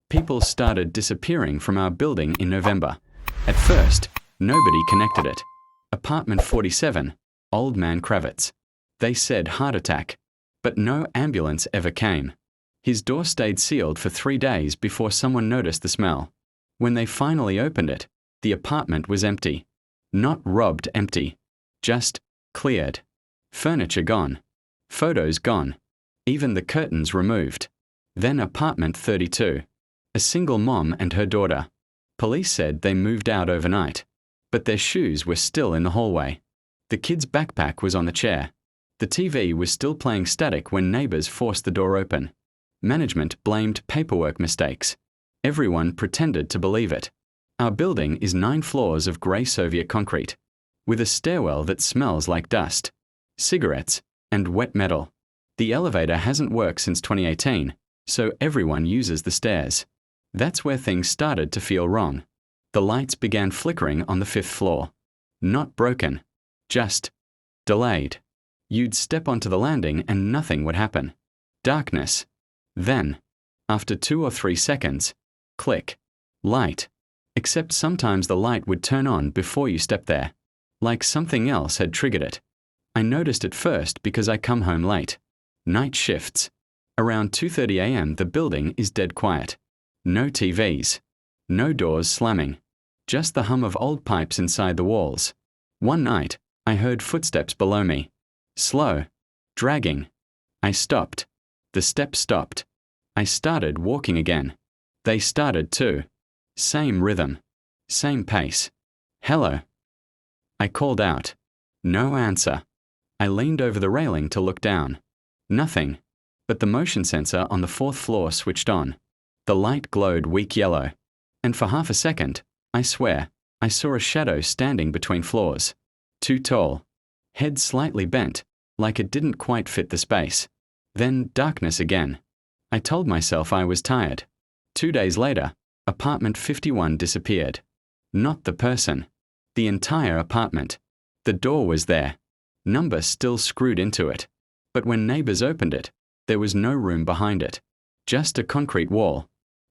People started disappearing from our building in November. At first, nobody connected it. Apartment 47, Old Man Kravitz. They said heart attack, but no ambulance ever came. His door stayed sealed for 3 days before someone noticed the smell. When they finally opened it, the apartment was empty. Not robbed empty. Just cleared. Furniture gone. Photos gone. Even the curtains removed. Then apartment 32. A single mom and her daughter. Police said they moved out overnight, but their shoes were still in the hallway. The kid's backpack was on the chair. The TV was still playing static when neighbors forced the door open. Management blamed paperwork mistakes. Everyone pretended to believe it. Our building is 9 floors of grey Soviet concrete, with a stairwell that smells like dust, cigarettes, and wet metal. The elevator hasn't worked since 2018, so everyone uses the stairs. That's where things started to feel wrong. The lights began flickering on the 5th floor. Not broken, just delayed. You'd step onto the landing and nothing would happen. Darkness. Then, after 2 or 3 seconds, click, light. Except sometimes the light would turn on before you stepped there, like something else had triggered it. I noticed it first because I come home late. Night shifts. Around 2:30 a.m. the building is dead quiet. No TVs. No doors slamming. Just the hum of old pipes inside the walls. One night, I heard footsteps below me. Slow. Dragging. I stopped. The steps stopped. I started walking again. They started too. Same rhythm. Same pace. Hello. I called out. No answer. I leaned over the railing to look down. Nothing. But the motion sensor on the 4th floor switched on. The light glowed weak yellow. And for half a second, I swear, I saw a shadow standing between floors. Too tall. Head slightly bent, like it didn't quite fit the space. Then darkness again. I told myself I was tired. 2 days later, apartment 51 disappeared. Not the person. The entire apartment. The door was there. Number still screwed into it. But when neighbors opened it, there was no room behind it. Just a concrete wall.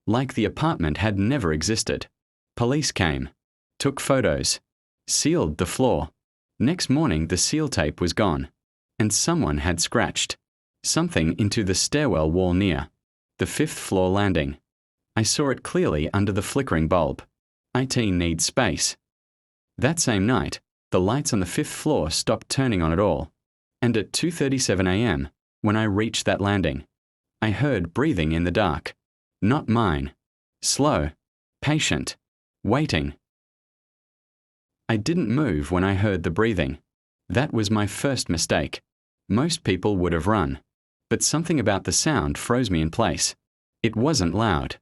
Like the apartment had never existed. Police came. Took photos. Sealed the floor. Next morning the seal tape was gone. And someone had scratched something into the stairwell wall near the 5th floor landing. I saw it clearly under the flickering bulb. IT needs space. That same night, the lights on the 5th floor stopped turning on at all. And at 2:37 a.m., when I reached that landing, I heard breathing in the dark. Not mine. Slow. Patient. Waiting. I didn't move when I heard the breathing. That was my first mistake. Most people would have run. But something about the sound froze me in place. It wasn't loud.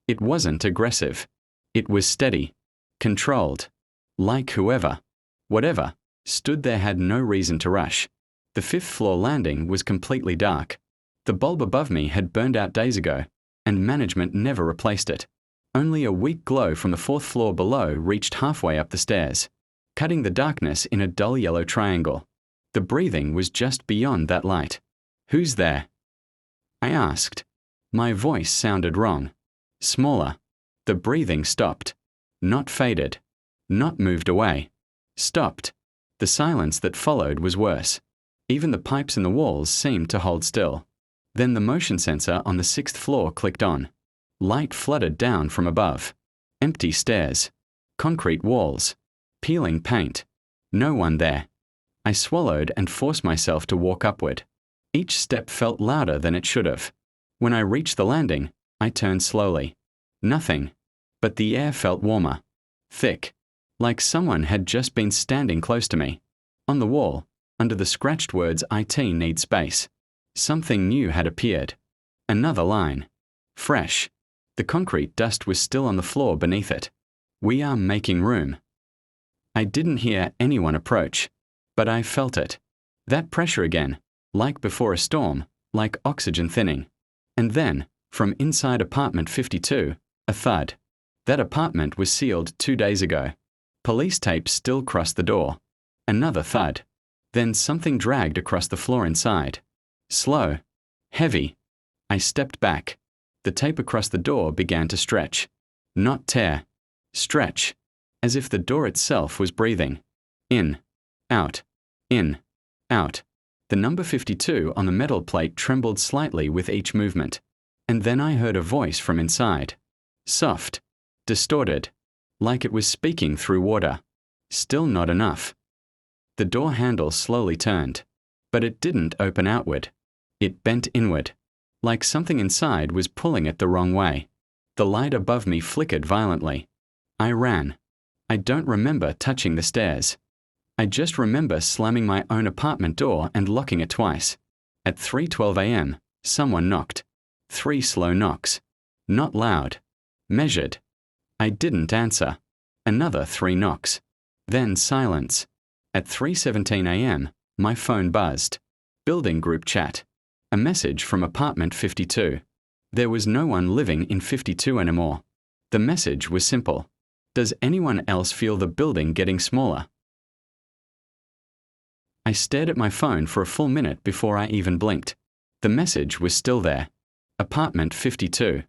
It wasn't aggressive. It was steady. Controlled. Like whoever, whatever, stood there had no reason to rush. The 5th floor landing was completely dark. The bulb above me had burned out days ago, and management never replaced it. Only a weak glow from the 4th floor below reached halfway up the stairs, cutting the darkness in a dull yellow triangle. The breathing was just beyond that light. Who's there? I asked. My voice sounded wrong. Smaller. The breathing stopped. Not faded. Not moved away. Stopped. The silence that followed was worse. Even the pipes in the walls seemed to hold still. Then the motion sensor on the 6th floor clicked on. Light flooded down from above. Empty stairs. Concrete walls. Peeling paint. No one there. I swallowed and forced myself to walk upward. Each step felt louder than it should have. When I reached the landing, I turned slowly. Nothing. But the air felt warmer. Thick. Like someone had just been standing close to me. On the wall, under the scratched words IT needs space, something new had appeared. Another line. Fresh. The concrete dust was still on the floor beneath it. We are making room. I didn't hear anyone approach, but I felt it. That pressure again, like before a storm, like oxygen thinning. And then, from inside apartment 52, a thud. That apartment was sealed 2 days ago. Police tape still crossed the door. Another thud. Then something dragged across the floor inside. Slow. Heavy. I stepped back. The tape across the door began to stretch. Not tear. Stretch. As if the door itself was breathing. In. Out. In. Out. The number 52 on the metal plate trembled slightly with each movement. And then I heard a voice from inside. Soft. Distorted. Like it was speaking through water. Still not enough. The door handle slowly turned. But it didn't open outward. It bent inward. Like something inside was pulling it the wrong way. The light above me flickered violently. I ran. I don't remember touching the stairs. I just remember slamming my own apartment door and locking it twice. At 3:12 a.m., someone knocked. 3 slow knocks. Not loud. Measured. I didn't answer. Another 3 knocks. Then silence. At 3:17 a.m., my phone buzzed. Building group chat. A message from apartment 52. There was no one living in 52 anymore. The message was simple. Does anyone else feel the building getting smaller? I stared at my phone for a full minute before I even blinked. The message was still there. Apartment 52.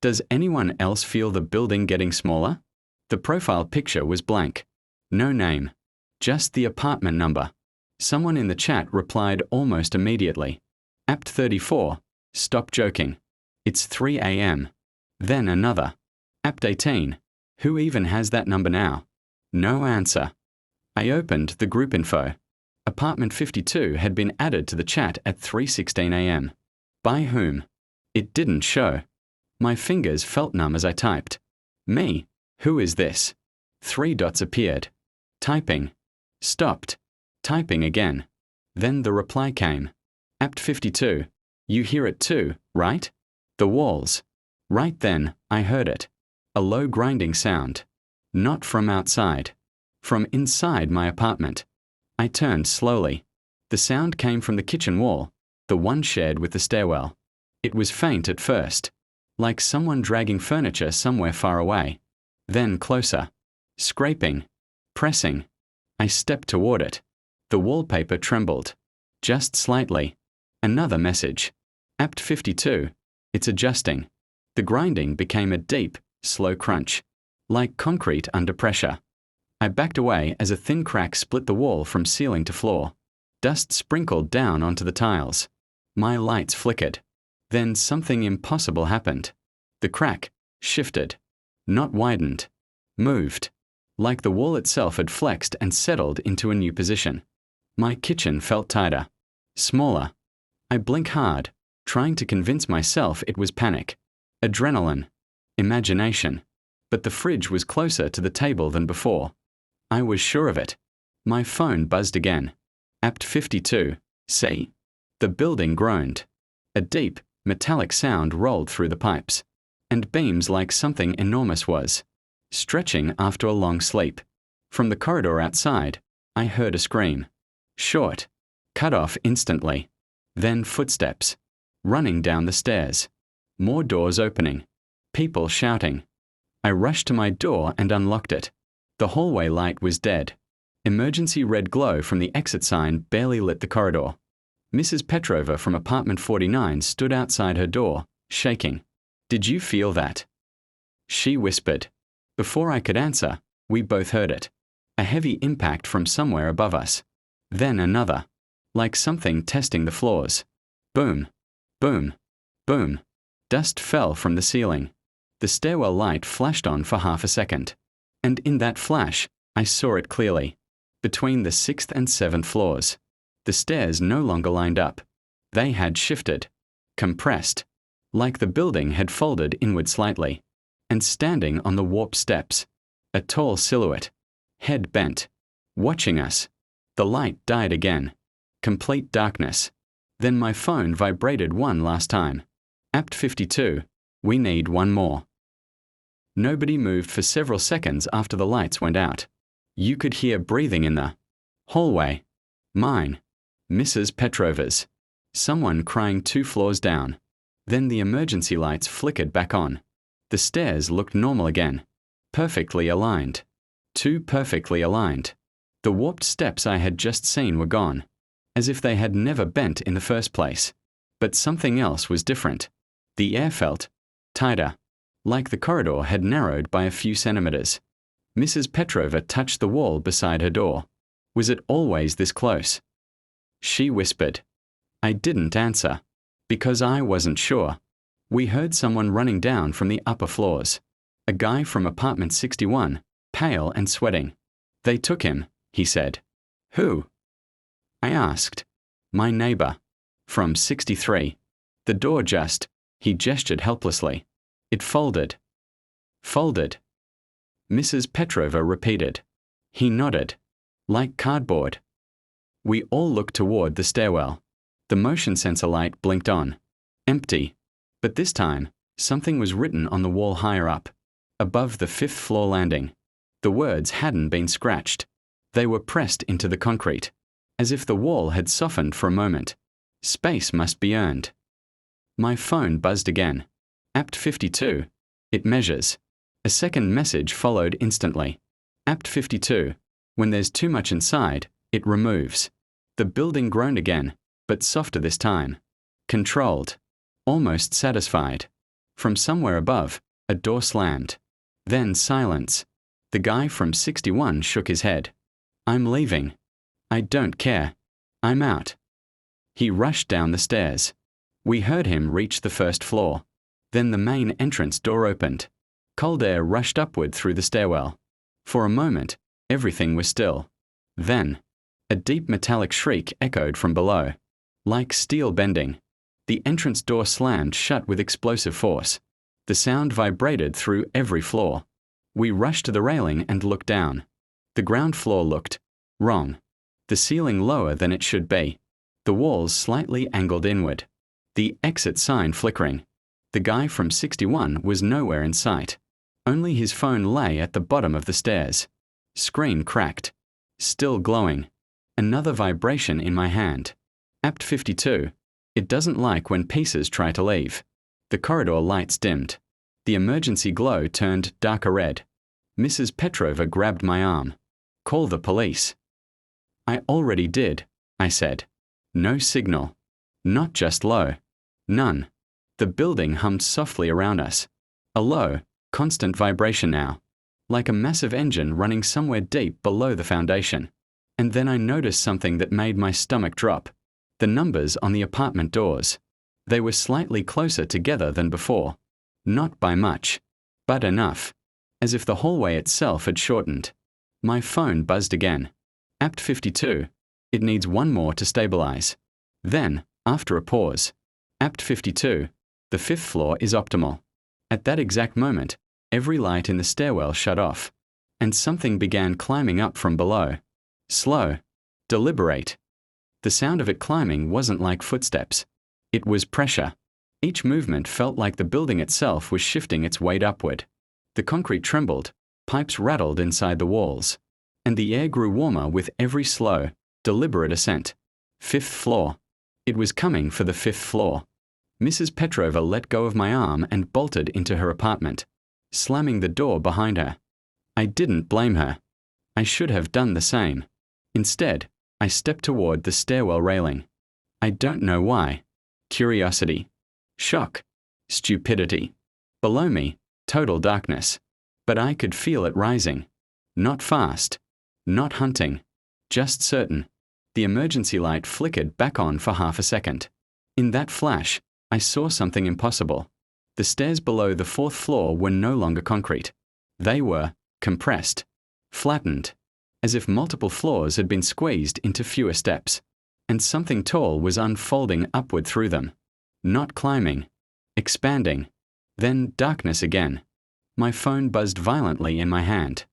Does anyone else feel the building getting smaller? The profile picture was blank. No name. Just the apartment number. Someone in the chat replied almost immediately. Apt 34. Stop joking. It's 3 a.m. Then another. Apt 18. Who even has that number now? No answer. I opened the group info. Apartment 52 had been added to the chat at 3:16 a.m. By whom? It didn't show. My fingers felt numb as I typed. Me? Who is this? 3 dots appeared. Typing. Stopped. Typing again. Then the reply came. Apt 52. You hear it too, right? The walls. Right then, I heard it. A low grinding sound. Not from outside. From inside my apartment. I turned slowly. The sound came from the kitchen wall, the one shared with the stairwell. It was faint at first, like someone dragging furniture somewhere far away. Then closer. Scraping. Pressing. I stepped toward it. The wallpaper trembled. Just slightly. Another message. Apt 52. It's adjusting. The grinding became a deep, slow crunch. Like concrete under pressure. I backed away as a thin crack split the wall from ceiling to floor. Dust sprinkled down onto the tiles. My lights flickered. Then something impossible happened. The crack shifted. Not widened. Moved. Like the wall itself had flexed and settled into a new position. My kitchen felt tighter. Smaller. I blinked hard, trying to convince myself it was panic. Adrenaline. Imagination. But the fridge was closer to the table than before. I was sure of it. My phone buzzed again. Apt 52. See? The building groaned. A deep, metallic sound rolled through the pipes. And beams like something enormous was stretching after a long sleep. From the corridor outside, I heard a scream. Short. Cut off instantly. Then footsteps. Running down the stairs. More doors opening. People shouting. I rushed to my door and unlocked it. The hallway light was dead. Emergency red glow from the exit sign barely lit the corridor. Mrs. Petrova from apartment 49 stood outside her door, shaking. Did you feel that? She whispered. Before I could answer, we both heard it. A heavy impact from somewhere above us. Then another. Like something testing the floors. Boom. Boom. Boom. Dust fell from the ceiling. The stairwell light flashed on for half a second. And in that flash, I saw it clearly. Between the 6th and 7th floors. The stairs no longer lined up. They had shifted. Compressed. Like the building had folded inward slightly. And standing on the warped steps. A tall silhouette. Head bent. Watching us. The light died again. Complete darkness. Then my phone vibrated one last time. Apt 52. We need one more. Nobody moved for several seconds after the lights went out. You could hear breathing in the hallway. Mine. Mrs. Petrova's. Someone crying 2 floors down. Then the emergency lights flickered back on. The stairs looked normal again. Perfectly aligned. 2 perfectly aligned. The warped steps I had just seen were gone. As if they had never bent in the first place. But something else was different. The air felt tighter, like the corridor had narrowed by a few centimeters. Mrs. Petrova touched the wall beside her door. Was it always this close? She whispered. I didn't answer, because I wasn't sure. We heard someone running down from the upper floors. A guy from apartment 61, pale and sweating. They took him, he said. Who? I asked. My neighbor. From 63. The door just, he gestured helplessly. It folded. Folded. Mrs. Petrova repeated. He nodded. Like cardboard. We all looked toward the stairwell. The motion sensor light blinked on. Empty. But this time, something was written on the wall higher up, above the 5th floor landing. The words hadn't been scratched. They were pressed into the concrete, as if the wall had softened for a moment. Space must be earned. My phone buzzed again. Apt 52. It measures. A second message followed instantly. Apt 52. When there's too much inside, it removes. The building groaned again, but softer this time. Controlled. Almost satisfied. From somewhere above, a door slammed. Then silence. The guy from 61 shook his head. I'm leaving. I don't care. I'm out. He rushed down the stairs. We heard him reach the 1st floor. Then the main entrance door opened. Cold air rushed upward through the stairwell. For a moment, everything was still. Then, a deep metallic shriek echoed from below. Like steel bending. The entrance door slammed shut with explosive force. The sound vibrated through every floor. We rushed to the railing and looked down. The ground floor looked wrong. The ceiling lower than it should be. The walls slightly angled inward. The exit sign flickering. The guy from 61 was nowhere in sight. Only his phone lay at the bottom of the stairs. Screen cracked. Still glowing. Another vibration in my hand. Apt 52. It doesn't like when pieces try to leave. The corridor lights dimmed. The emergency glow turned darker red. Mrs. Petrova grabbed my arm. Call the police. I already did, I said. No signal. Not just low. None. The building hummed softly around us. A low, constant vibration now. Like a massive engine running somewhere deep below the foundation. And then I noticed something that made my stomach drop. The numbers on the apartment doors. They were slightly closer together than before. Not by much. But enough. As if the hallway itself had shortened. My phone buzzed again. Apt 52. It needs one more to stabilize. Then, after a pause. Apt 52. The 5th floor is optimal. At that exact moment, every light in the stairwell shut off. And something began climbing up from below. Slow. Deliberate. The sound of it climbing wasn't like footsteps. It was pressure. Each movement felt like the building itself was shifting its weight upward. The concrete trembled, pipes rattled inside the walls. And the air grew warmer with every slow, deliberate ascent. 5th floor. It was coming for the 5th floor. Mrs. Petrova let go of my arm and bolted into her apartment, slamming the door behind her. I didn't blame her. I should have done the same. Instead, I stepped toward the stairwell railing. I don't know why. Curiosity. Shock. Stupidity. Below me, total darkness. But I could feel it rising. Not fast. Not hunting. Just certain. The emergency light flickered back on for half a second. In that flash, I saw something impossible. The stairs below the 4th floor were no longer concrete. They were compressed. Flattened. As if multiple floors had been squeezed into fewer steps. And something tall was unfolding upward through them. Not climbing. Expanding. Then darkness again. My phone buzzed violently in my hand.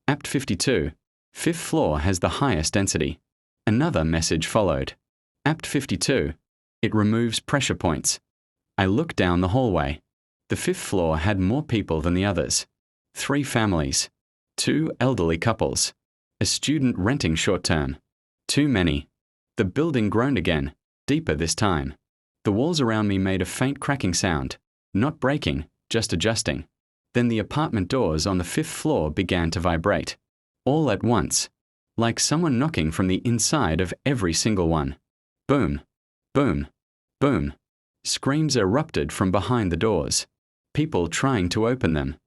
Apt 52. 5th floor has the highest density. Another message followed. Apt 52. It removes pressure points. I looked down the hallway. The 5th floor had more people than the others. 3 families. 2 elderly couples. A student renting short-term. Too many. The building groaned again, deeper this time. The walls around me made a faint cracking sound, not breaking, just adjusting. Then the apartment doors on the 5th floor began to vibrate. All at once. Like someone knocking from the inside of every single one. Boom. Boom. Boom. Screams erupted from behind the doors. people trying to open them.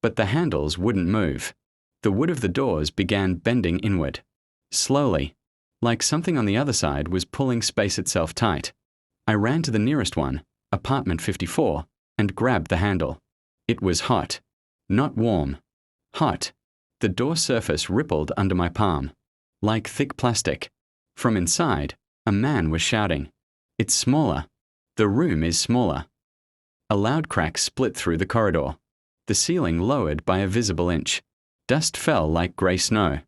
But the handles wouldn't move. The wood of the doors began bending inward. Slowly, like something on the other side was pulling space itself tight. I ran to the nearest one, apartment 54, and grabbed the handle. It was hot. Not warm. Hot. The door surface rippled under my palm. Like thick plastic. From inside, a man was shouting. It's smaller. The room is smaller. A loud crack split through the corridor. The ceiling lowered by a visible inch. Dust fell like grey snow.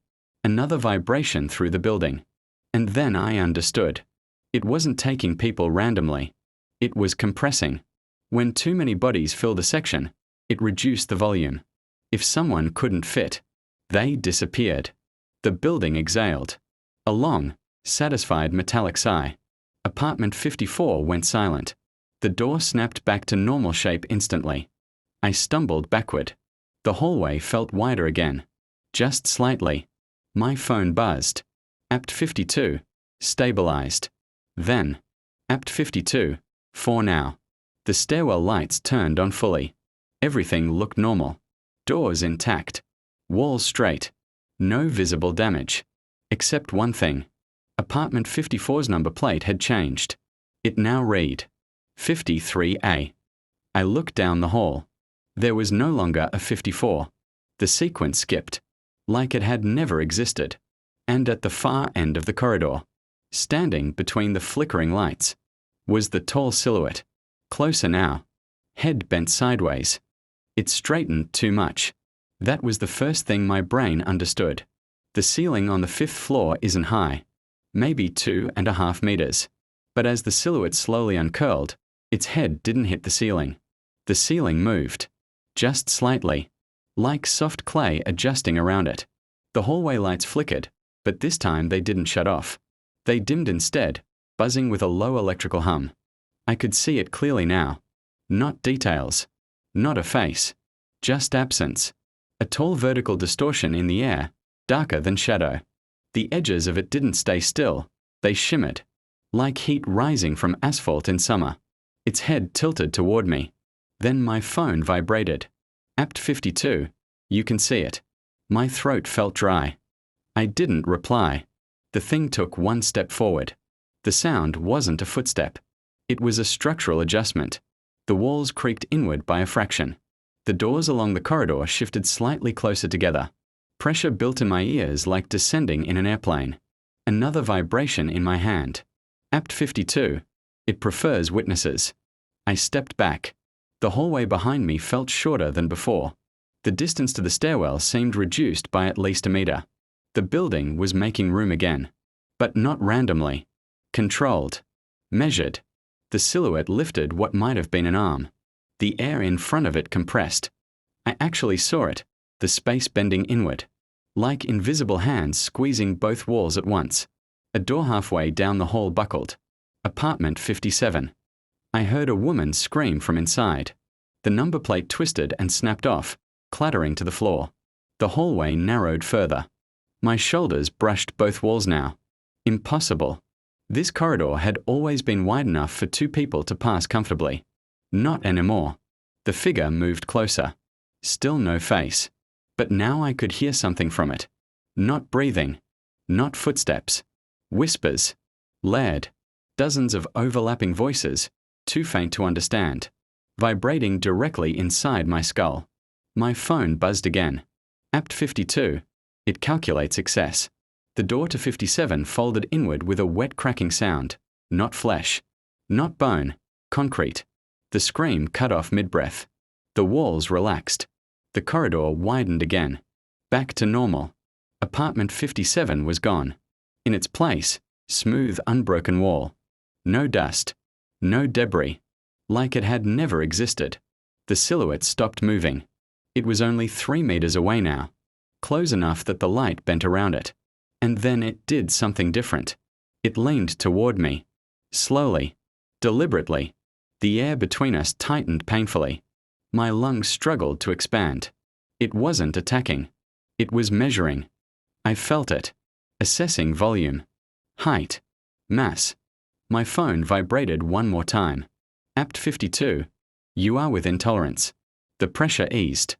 Another vibration through the building. And then I understood. It wasn't taking people randomly. It was compressing. When too many bodies filled a section, it reduced the volume. If someone couldn't fit, they disappeared. The building exhaled. A long, satisfied metallic sigh. Apartment 54 went silent. The door snapped back to normal shape instantly. I stumbled backward. The hallway felt wider again. Just slightly. My phone buzzed. Apt 52. Stabilized. Then. Apt 52. For now. The stairwell lights turned on fully. Everything looked normal. Doors intact. Walls straight. No visible damage. Except one thing. Apartment 54's number plate had changed. It now read 53A. I looked down the hall. There was no longer a 54. The sequence skipped. Like it had never existed. And at the far end of the corridor, standing between the flickering lights, was the tall silhouette. Closer now. Head bent sideways. It straightened too much. That was the first thing my brain understood. The ceiling on the 5th floor isn't high. Maybe 2.5 meters. But as the silhouette slowly uncurled, its head didn't hit the ceiling. The ceiling moved. Just slightly. Like soft clay adjusting around it. The hallway lights flickered, but this time they didn't shut off. They dimmed instead, buzzing with a low electrical hum. I could see it clearly now. Not details. Not a face. Just absence. A tall vertical distortion in the air, darker than shadow. The edges of it didn't stay still. They shimmered. Like heat rising from asphalt in summer. Its head tilted toward me. Then my phone vibrated. Apt 52. You can see it. My throat felt dry. I didn't reply. The thing took one step forward. The sound wasn't a footstep. It was a structural adjustment. The walls creaked inward by a fraction. The doors along the corridor shifted slightly closer together. Pressure built in my ears like descending in an airplane. Another vibration in my hand. Apt 52. It prefers witnesses. I stepped back. The hallway behind me felt shorter than before. The distance to the stairwell seemed reduced by at least a meter. The building was making room again. But not randomly. Controlled. Measured. The silhouette lifted what might have been an arm. The air in front of it compressed. I actually saw it, the space bending inward. Like invisible hands squeezing both walls at once. A door halfway down the hall buckled. Apartment 57. I heard a woman scream from inside. The number plate twisted and snapped off, clattering to the floor. The hallway narrowed further. My shoulders brushed both walls now. Impossible. This corridor had always been wide enough for two people to pass comfortably. Not anymore. The figure moved closer. Still no face. But now I could hear something from it. Not breathing. Not footsteps. Whispers. Layered. Dozens of overlapping voices, too faint to understand. Vibrating directly inside my skull. My phone buzzed again. Apt 52. It calculates excess. The door to 57 folded inward with a wet cracking sound. Not flesh. Not bone. Concrete. The scream cut off mid-breath. The walls relaxed. The corridor widened again. Back to normal. Apartment 57 was gone. In its place, smooth, unbroken wall. No dust. No debris. Like it had never existed. The silhouette stopped moving. It was only 3 meters away now. Close enough that the light bent around it. And then it did something different. It leaned toward me. Slowly. Deliberately. The air between us tightened painfully. My lungs struggled to expand. It wasn't attacking. It was measuring. I felt it. Assessing volume. Height. Mass. My phone vibrated one more time. Apt 52. You are within tolerance. The pressure eased.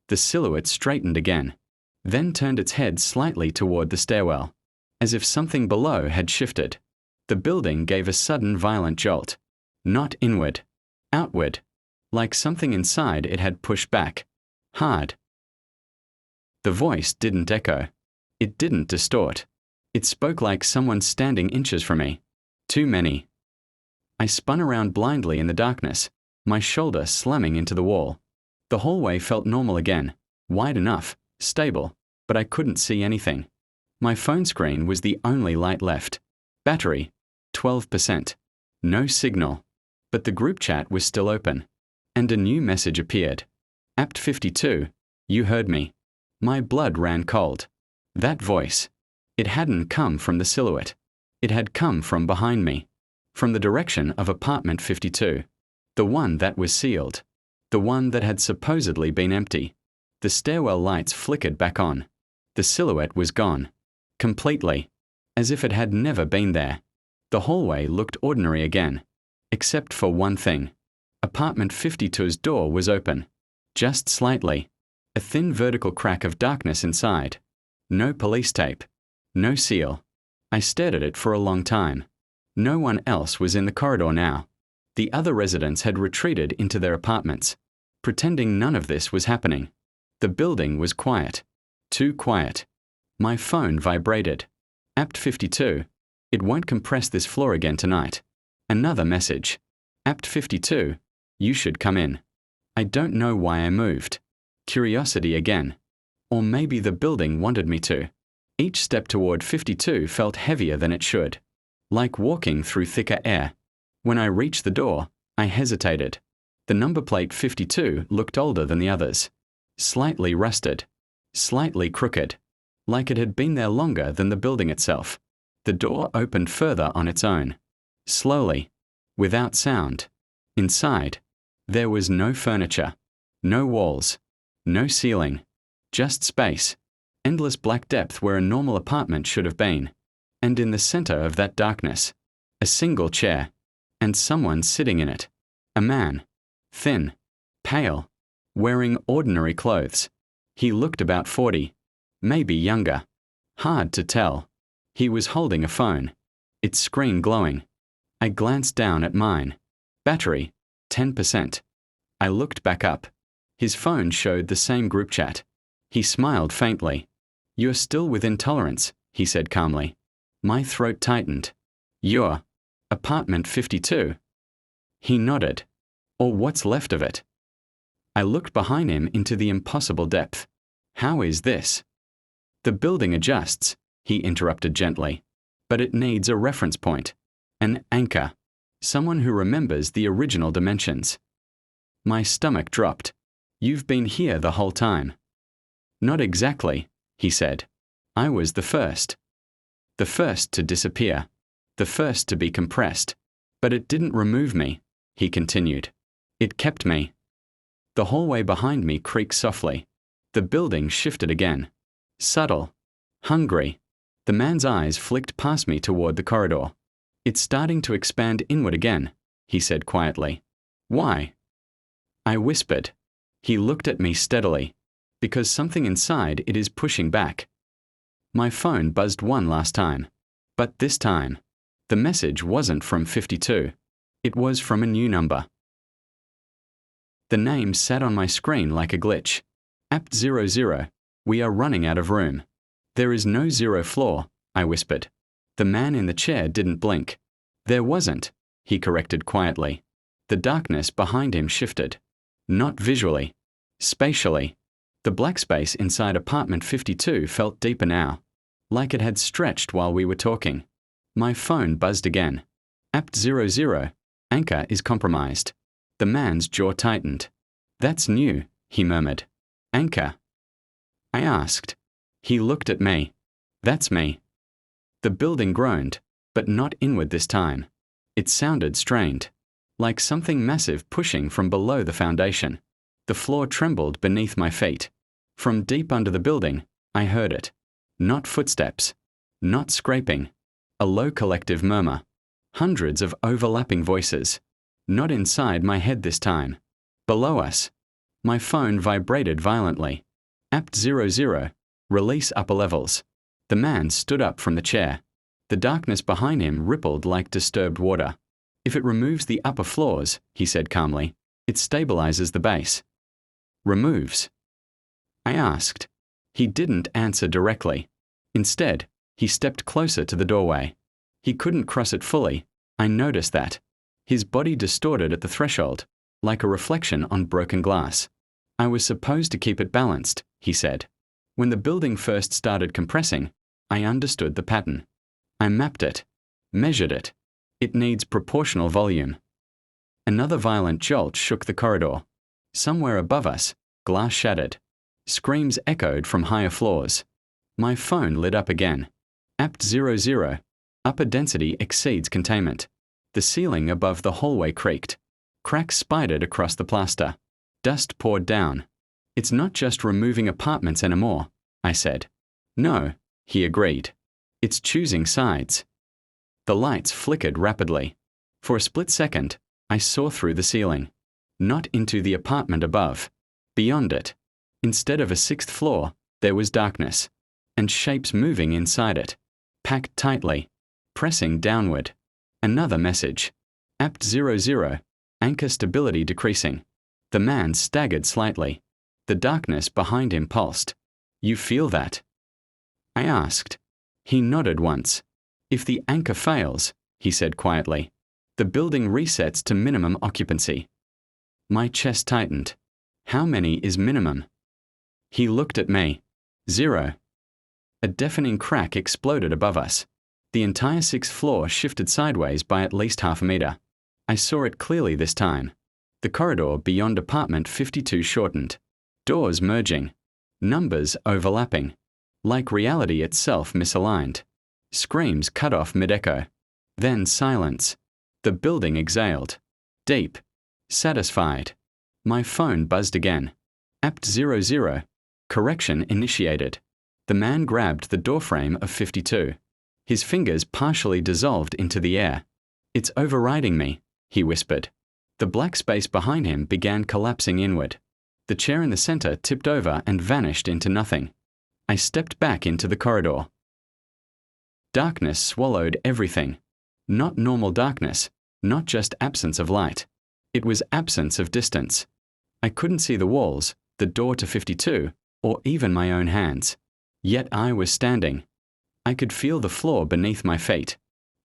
The silhouette straightened again, then turned its head slightly toward the stairwell, as if something below had shifted. The building gave a sudden violent jolt. Not inward. Outward. Like something inside it had pushed back. Hard. The voice didn't echo. It didn't distort. It spoke like someone standing inches from me. Too many. I spun around blindly in the darkness, my shoulder slamming into the wall. The hallway felt normal again, wide enough, stable, but I couldn't see anything. My phone screen was the only light left. Battery, 12%. No signal. But the group chat was still open. And a new message appeared. Apt 52, you heard me. My blood ran cold. That voice. It hadn't come from the silhouette. It had come from behind me. From the direction of apartment 52. The one that was sealed. The one that had supposedly been empty. The stairwell lights flickered back on. The silhouette was gone. Completely. As if it had never been there. The hallway looked ordinary again. Except for one thing. Apartment 52's door was open. Just slightly. A thin vertical crack of darkness inside. No police tape. No seal. I stared at it for a long time. No one else was in the corridor now. The other residents had retreated into their apartments, pretending none of this was happening. The building was quiet. Too quiet. My phone vibrated. Apt 52. It won't compress this floor again tonight. Another message. Apt 52. You should come in. I don't know why I moved. Curiosity again. Or maybe the building wanted me to. Each step toward 52 felt heavier than it should. Like walking through thicker air. When I reached the door, I hesitated. The number plate 52 looked older than the others. Slightly rusted. Slightly crooked. Like it had been there longer than the building itself. The door opened further on its own. Slowly. Without sound. Inside. There was no furniture. No walls. No ceiling. Just space. Endless black depth where a normal apartment should have been. And in the center of that darkness, a single chair. And someone sitting in it. A man. Thin. Pale. Wearing ordinary clothes. He looked about 40. Maybe younger. Hard to tell. He was holding a phone. Its screen glowing. I glanced down at mine. Battery, 10%. I looked back up. His phone showed the same group chat. He smiled faintly. You're still within tolerance, he said calmly. My throat tightened. You're apartment 52. He nodded. Or what's left of it. I looked behind him into the impossible depth. How is this? The building adjusts, he interrupted gently. But it needs a reference point. An anchor. Someone who remembers the original dimensions. My stomach dropped. You've been here the whole time. Not exactly, he said. I was the first. The first to disappear. The first to be compressed. But it didn't remove me, he continued. It kept me. The hallway behind me creaked softly. The building shifted again. Subtle. Hungry. The man's eyes flicked past me toward the corridor. It's starting to expand inward again, he said quietly. Why? I whispered. He looked at me steadily. Because something inside it is pushing back. My phone buzzed one last time. But this time, the message wasn't from 52. It was from a new number. The name sat on my screen like a glitch. Apt 00. We are running out of room. There is no 0 floor, I whispered. The man in the chair didn't blink. There wasn't, he corrected quietly. The darkness behind him shifted. Not visually. Spatially. The black space inside apartment 52 felt deeper now. Like it had stretched while we were talking. My phone buzzed again. Apt 00. Anchor is compromised. The man's jaw tightened. That's new, he murmured. Anchor. I asked. He looked at me. That's me. The building groaned, but not inward this time. It sounded strained. Like something massive pushing from below the foundation. The floor trembled beneath my feet. From deep under the building, I heard it. Not footsteps. Not scraping. A low collective murmur. Hundreds of overlapping voices. Not inside my head this time. Below us. My phone vibrated violently. Apt 00. Release upper levels. The man stood up from the chair. The darkness behind him rippled like disturbed water. If it removes the upper floors, he said calmly, it stabilizes the base. Removes? I asked. He didn't answer directly. Instead, he stepped closer to the doorway. He couldn't cross it fully. I noticed that. His body distorted at the threshold, like a reflection on broken glass. I was supposed to keep it balanced, he said. When the building first started compressing, I understood the pattern. I mapped it, measured it. It needs proportional volume. Another violent jolt shook the corridor. Somewhere above us, glass shattered. Screams echoed from higher floors. My phone lit up again. Apt 00. Upper density exceeds containment. The ceiling above the hallway creaked. Cracks spidered across the plaster. Dust poured down. It's not just removing apartments anymore, I said. No, he agreed. It's choosing sides. The lights flickered rapidly. For a split second, I saw through the ceiling. Not into the apartment above. Beyond it. Instead of a sixth floor, there was darkness. And shapes moving inside it. Packed tightly. Pressing downward. Another message. Apt 00. Anchor stability decreasing. The man staggered slightly. The darkness behind him pulsed. You feel that? I asked. He nodded once. If the anchor fails, he said quietly, the building resets to minimum occupancy. My chest tightened. How many is minimum? He looked at me. 0. A deafening crack exploded above us. The entire sixth floor shifted sideways by at least half a meter. I saw it clearly this time. The corridor beyond apartment 52 shortened. Doors merging. Numbers overlapping. Like reality itself misaligned. Screams cut off mid-echo. Then silence. The building exhaled. Deep. Satisfied. My phone buzzed again. Apt 00. Correction initiated. The man grabbed the doorframe of 52. His fingers partially dissolved into the air. It's overriding me, he whispered. The black space behind him began collapsing inward. The chair in the center tipped over and vanished into nothing. I stepped back into the corridor. Darkness swallowed everything. Not normal darkness, not just absence of light. It was absence of distance. I couldn't see the walls, the door to 52, or even my own hands. Yet I was standing. I could feel the floor beneath my feet.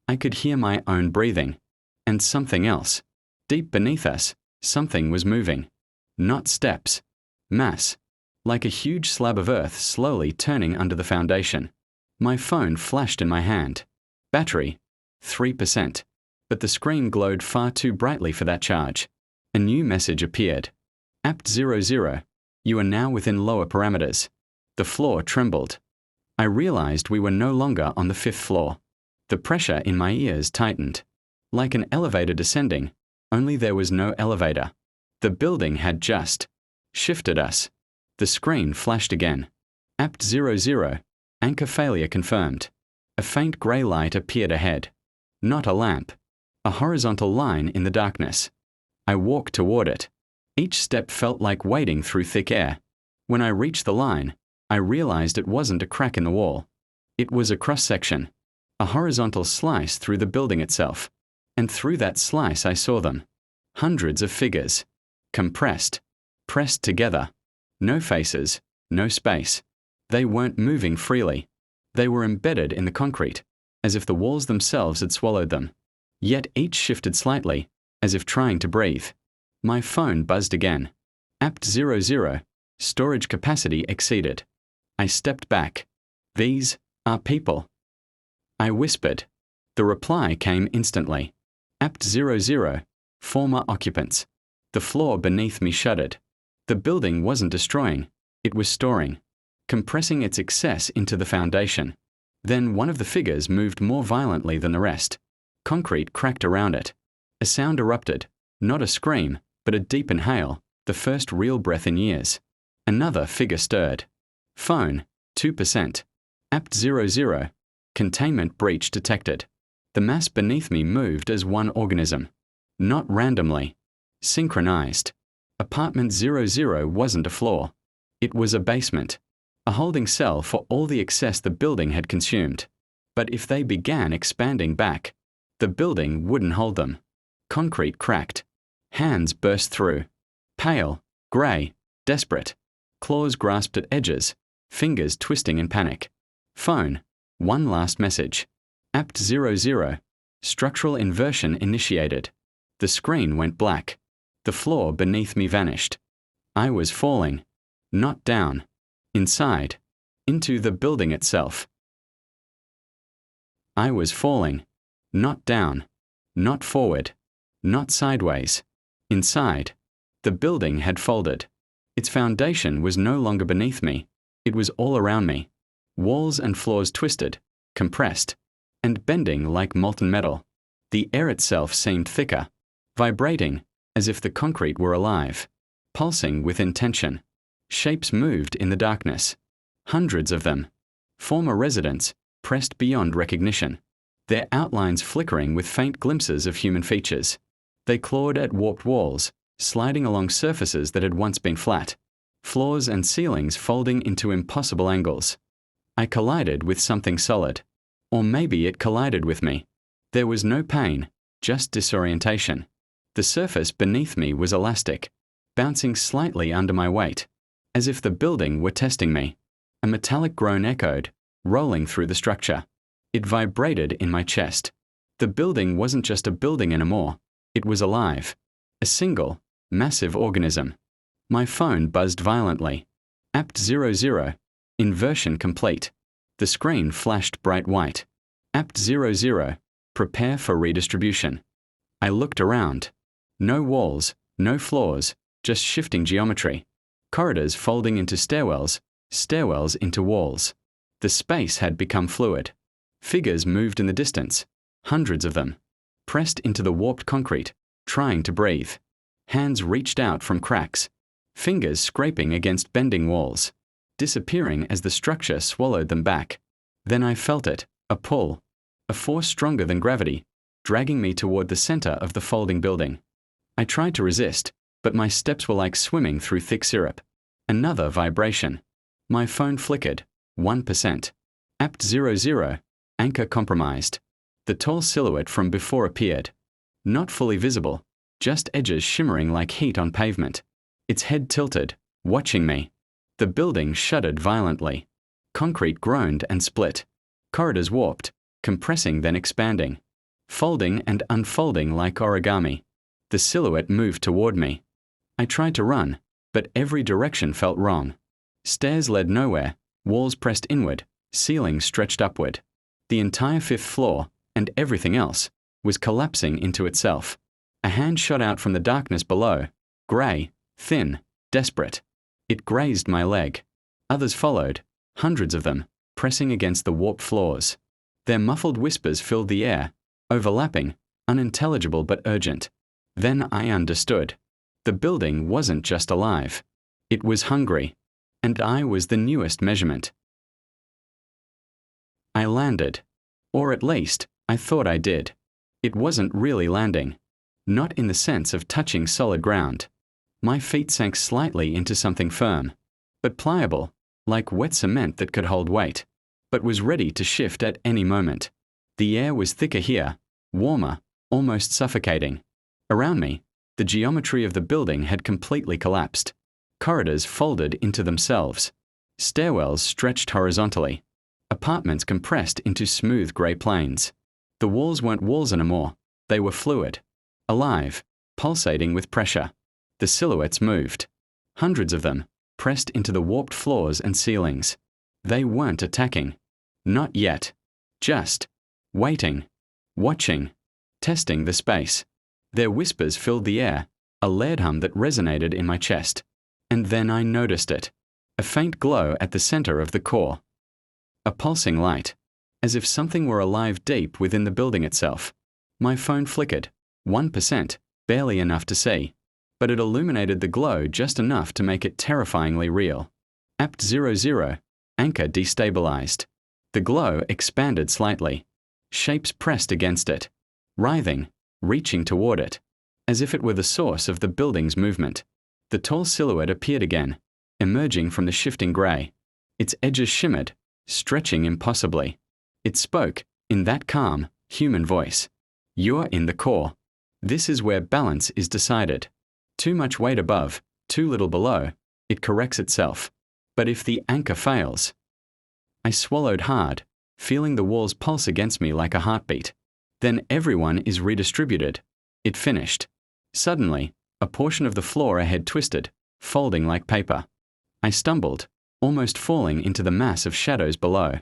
I could hear my own breathing. And something else. Deep beneath us, something was moving. Not steps. Mass. Like a huge slab of earth slowly turning under the foundation. My phone flashed in my hand. Battery. 3%. But the screen glowed far too brightly for that charge. A new message appeared. Apt 00. You are now within lower parameters. The floor trembled. I realized we were no longer on the 5th floor. The pressure in my ears tightened. Like an elevator descending, only there was no elevator. The building had just shifted us. The screen flashed again. Apt 00. Anchor failure confirmed. A faint grey light appeared ahead. Not a lamp. A horizontal line in the darkness. I walked toward it. Each step felt like wading through thick air. When I reached the line, I realized it wasn't a crack in the wall. It was a cross-section. A horizontal slice through the building itself. And through that slice I saw them. Hundreds of figures. Compressed. Pressed together. No faces. No space. They weren't moving freely. They were embedded in the concrete, as if the walls themselves had swallowed them. Yet each shifted slightly, as if trying to breathe. My phone buzzed again. Apt 00. Storage capacity exceeded. I stepped back. These are people. I whispered. The reply came instantly. Apt 00. Former occupants. The floor beneath me shuddered. The building wasn't destroying. It was storing. Compressing its excess into the foundation. Then one of the figures moved more violently than the rest. Concrete cracked around it. A sound erupted. Not a scream, but a deep inhale, the first real breath in years. Another figure stirred. Phone, 2%. Apt 00. Containment breach detected. The mass beneath me moved as one organism. Not randomly. Synchronized. Apartment 00 wasn't a floor. It was a basement, a holding cell for all the excess the building had consumed. But if they began expanding back, the building wouldn't hold them. Concrete cracked. Hands burst through. Pale, grey, desperate. Claws grasped at edges, fingers twisting in panic. Phone. One last message. Apt 00. Structural inversion initiated. The screen went black. The floor beneath me vanished. I was falling. Not down. Inside. Into the building itself. I was falling. Not down. Not forward. Not sideways. Inside. The building had folded. Its foundation was no longer beneath me. It was all around me. Walls and floors twisted, compressed, and bending like molten metal. The air itself seemed thicker, vibrating as if the concrete were alive, pulsing with intention. Shapes moved in the darkness. Hundreds of them. Former residents, pressed beyond recognition. Their outlines flickering with faint glimpses of human features. They clawed at warped walls, sliding along surfaces that had once been flat. Floors and ceilings folding into impossible angles. I collided with something solid. Or maybe it collided with me. There was no pain, just disorientation. The surface beneath me was elastic, bouncing slightly under my weight, as if the building were testing me. A metallic groan echoed, rolling through the structure. It vibrated in my chest. The building wasn't just a building anymore. It was alive. A single, massive organism. My phone buzzed violently. Apt 00. Inversion complete. The screen flashed bright white. Apt 00. Prepare for redistribution. I looked around. No walls, no floors, just shifting geometry. Corridors folding into stairwells, stairwells into walls. The space had become fluid. Figures moved in the distance, hundreds of them, pressed into the warped concrete, trying to breathe. Hands reached out from cracks, fingers scraping against bending walls, disappearing as the structure swallowed them back. Then I felt it, a pull, a force stronger than gravity, dragging me toward the center of the folding building. I tried to resist, but my steps were like swimming through thick syrup. Another vibration. My phone flickered. 1%. Apt 00. Anchor compromised. The tall silhouette from before appeared. Not fully visible, just edges shimmering like heat on pavement. Its head tilted, watching me. The building shuddered violently. Concrete groaned and split. Corridors warped, compressing then expanding. Folding and unfolding like origami. The silhouette moved toward me. I tried to run, but every direction felt wrong. Stairs led nowhere, walls pressed inward, ceilings stretched upward. The entire fifth floor, and everything else, was collapsing into itself. A hand shot out from the darkness below, grey, thin, desperate. It grazed my leg. Others followed, hundreds of them, pressing against the warped floors. Their muffled whispers filled the air, overlapping, unintelligible but urgent. Then I understood. The building wasn't just alive. It was hungry. And I was the newest measurement. I landed. Or at least, I thought I did. It wasn't really landing. Not in the sense of touching solid ground. My feet sank slightly into something firm, but pliable, like wet cement that could hold weight, but was ready to shift at any moment. The air was thicker here, warmer, almost suffocating. Around me, the geometry of the building had completely collapsed. Corridors folded into themselves. Stairwells stretched horizontally. Apartments compressed into smooth grey planes. The walls weren't walls anymore. They were fluid, alive, pulsating with pressure. The silhouettes moved. Hundreds of them, pressed into the warped floors and ceilings. They weren't attacking. Not yet. Just waiting, watching, testing the space. Their whispers filled the air, a layered hum that resonated in my chest. And then I noticed it. A faint glow at the center of the core. A pulsing light, as if something were alive deep within the building itself. My phone flickered. 1%, barely enough to see. But it illuminated the glow just enough to make it terrifyingly real. Apt 00. Anchor destabilized. The glow expanded slightly. Shapes pressed against it. Writhing, reaching toward it. As if it were the source of the building's movement. The tall silhouette appeared again, emerging from the shifting grey. Its edges shimmered, stretching impossibly. It spoke, in that calm, human voice. "You're in the core. This is where balance is decided. Too much weight above, too little below, it corrects itself. But if the anchor fails..." I swallowed hard, feeling the walls pulse against me like a heartbeat. "Then everyone is redistributed," it finished. Suddenly, a portion of the floor ahead twisted, folding like paper. I stumbled, almost falling into the mass of shadows below.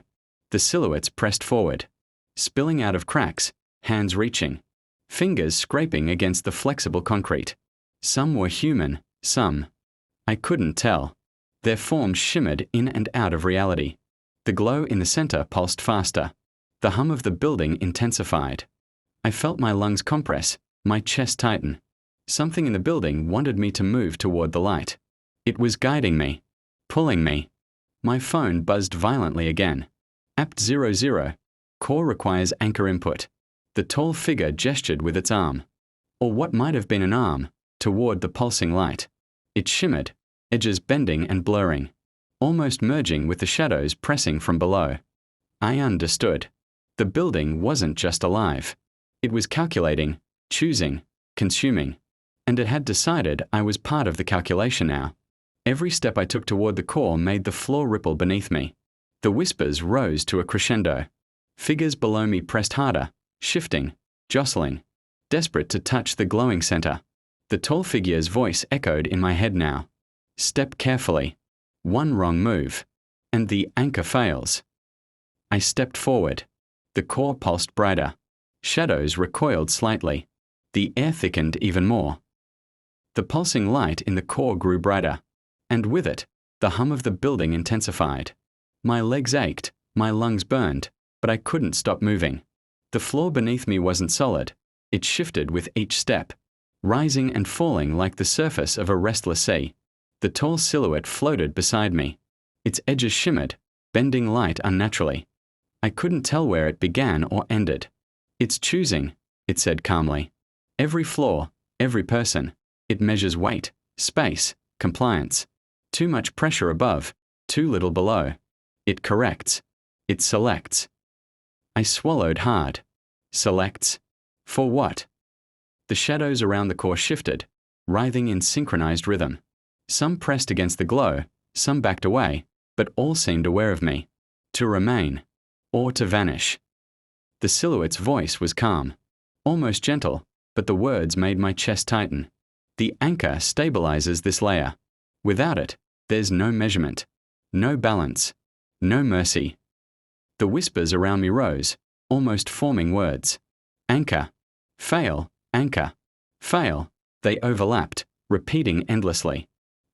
The silhouettes pressed forward, spilling out of cracks, hands reaching, fingers scraping against the flexible concrete. Some were human, some. I couldn't tell. Their forms shimmered in and out of reality. The glow in the center pulsed faster. The hum of the building intensified. I felt my lungs compress, my chest tighten. Something in the building wanted me to move toward the light. It was guiding me, pulling me. My phone buzzed violently again. Apt 00. Core requires anchor input. The tall figure gestured with its arm, or what might have been an arm, toward the pulsing light. It shimmered, edges bending and blurring, almost merging with the shadows pressing from below. I understood. The building wasn't just alive. It was calculating, choosing, consuming. And it had decided I was part of the calculation now. Every step I took toward the core made the floor ripple beneath me. The whispers rose to a crescendo. Figures below me pressed harder, shifting, jostling, desperate to touch the glowing center. The tall figure's voice echoed in my head now. "Step carefully. One wrong move, and the anchor fails." I stepped forward. The core pulsed brighter. Shadows recoiled slightly. The air thickened even more. The pulsing light in the core grew brighter, and with it, the hum of the building intensified. My legs ached, my lungs burned, but I couldn't stop moving. The floor beneath me wasn't solid. It shifted with each step, rising and falling like the surface of a restless sea. The tall silhouette floated beside me. Its edges shimmered, bending light unnaturally. I couldn't tell where it began or ended. "It's choosing," it said calmly. "Every floor, every person. It measures weight, space, compliance. Too much pressure above, too little below. It corrects. It selects." I swallowed hard. Selects? For what? The shadows around the core shifted, writhing in synchronized rhythm. Some pressed against the glow, some backed away, but all seemed aware of me. To remain, or to vanish. The silhouette's voice was calm, almost gentle, but the words made my chest tighten. "The anchor stabilizes this layer. Without it, there's no measurement, no balance, no mercy." The whispers around me rose, almost forming words. Anchor. Fail. Anchor. Fail. They overlapped, repeating endlessly.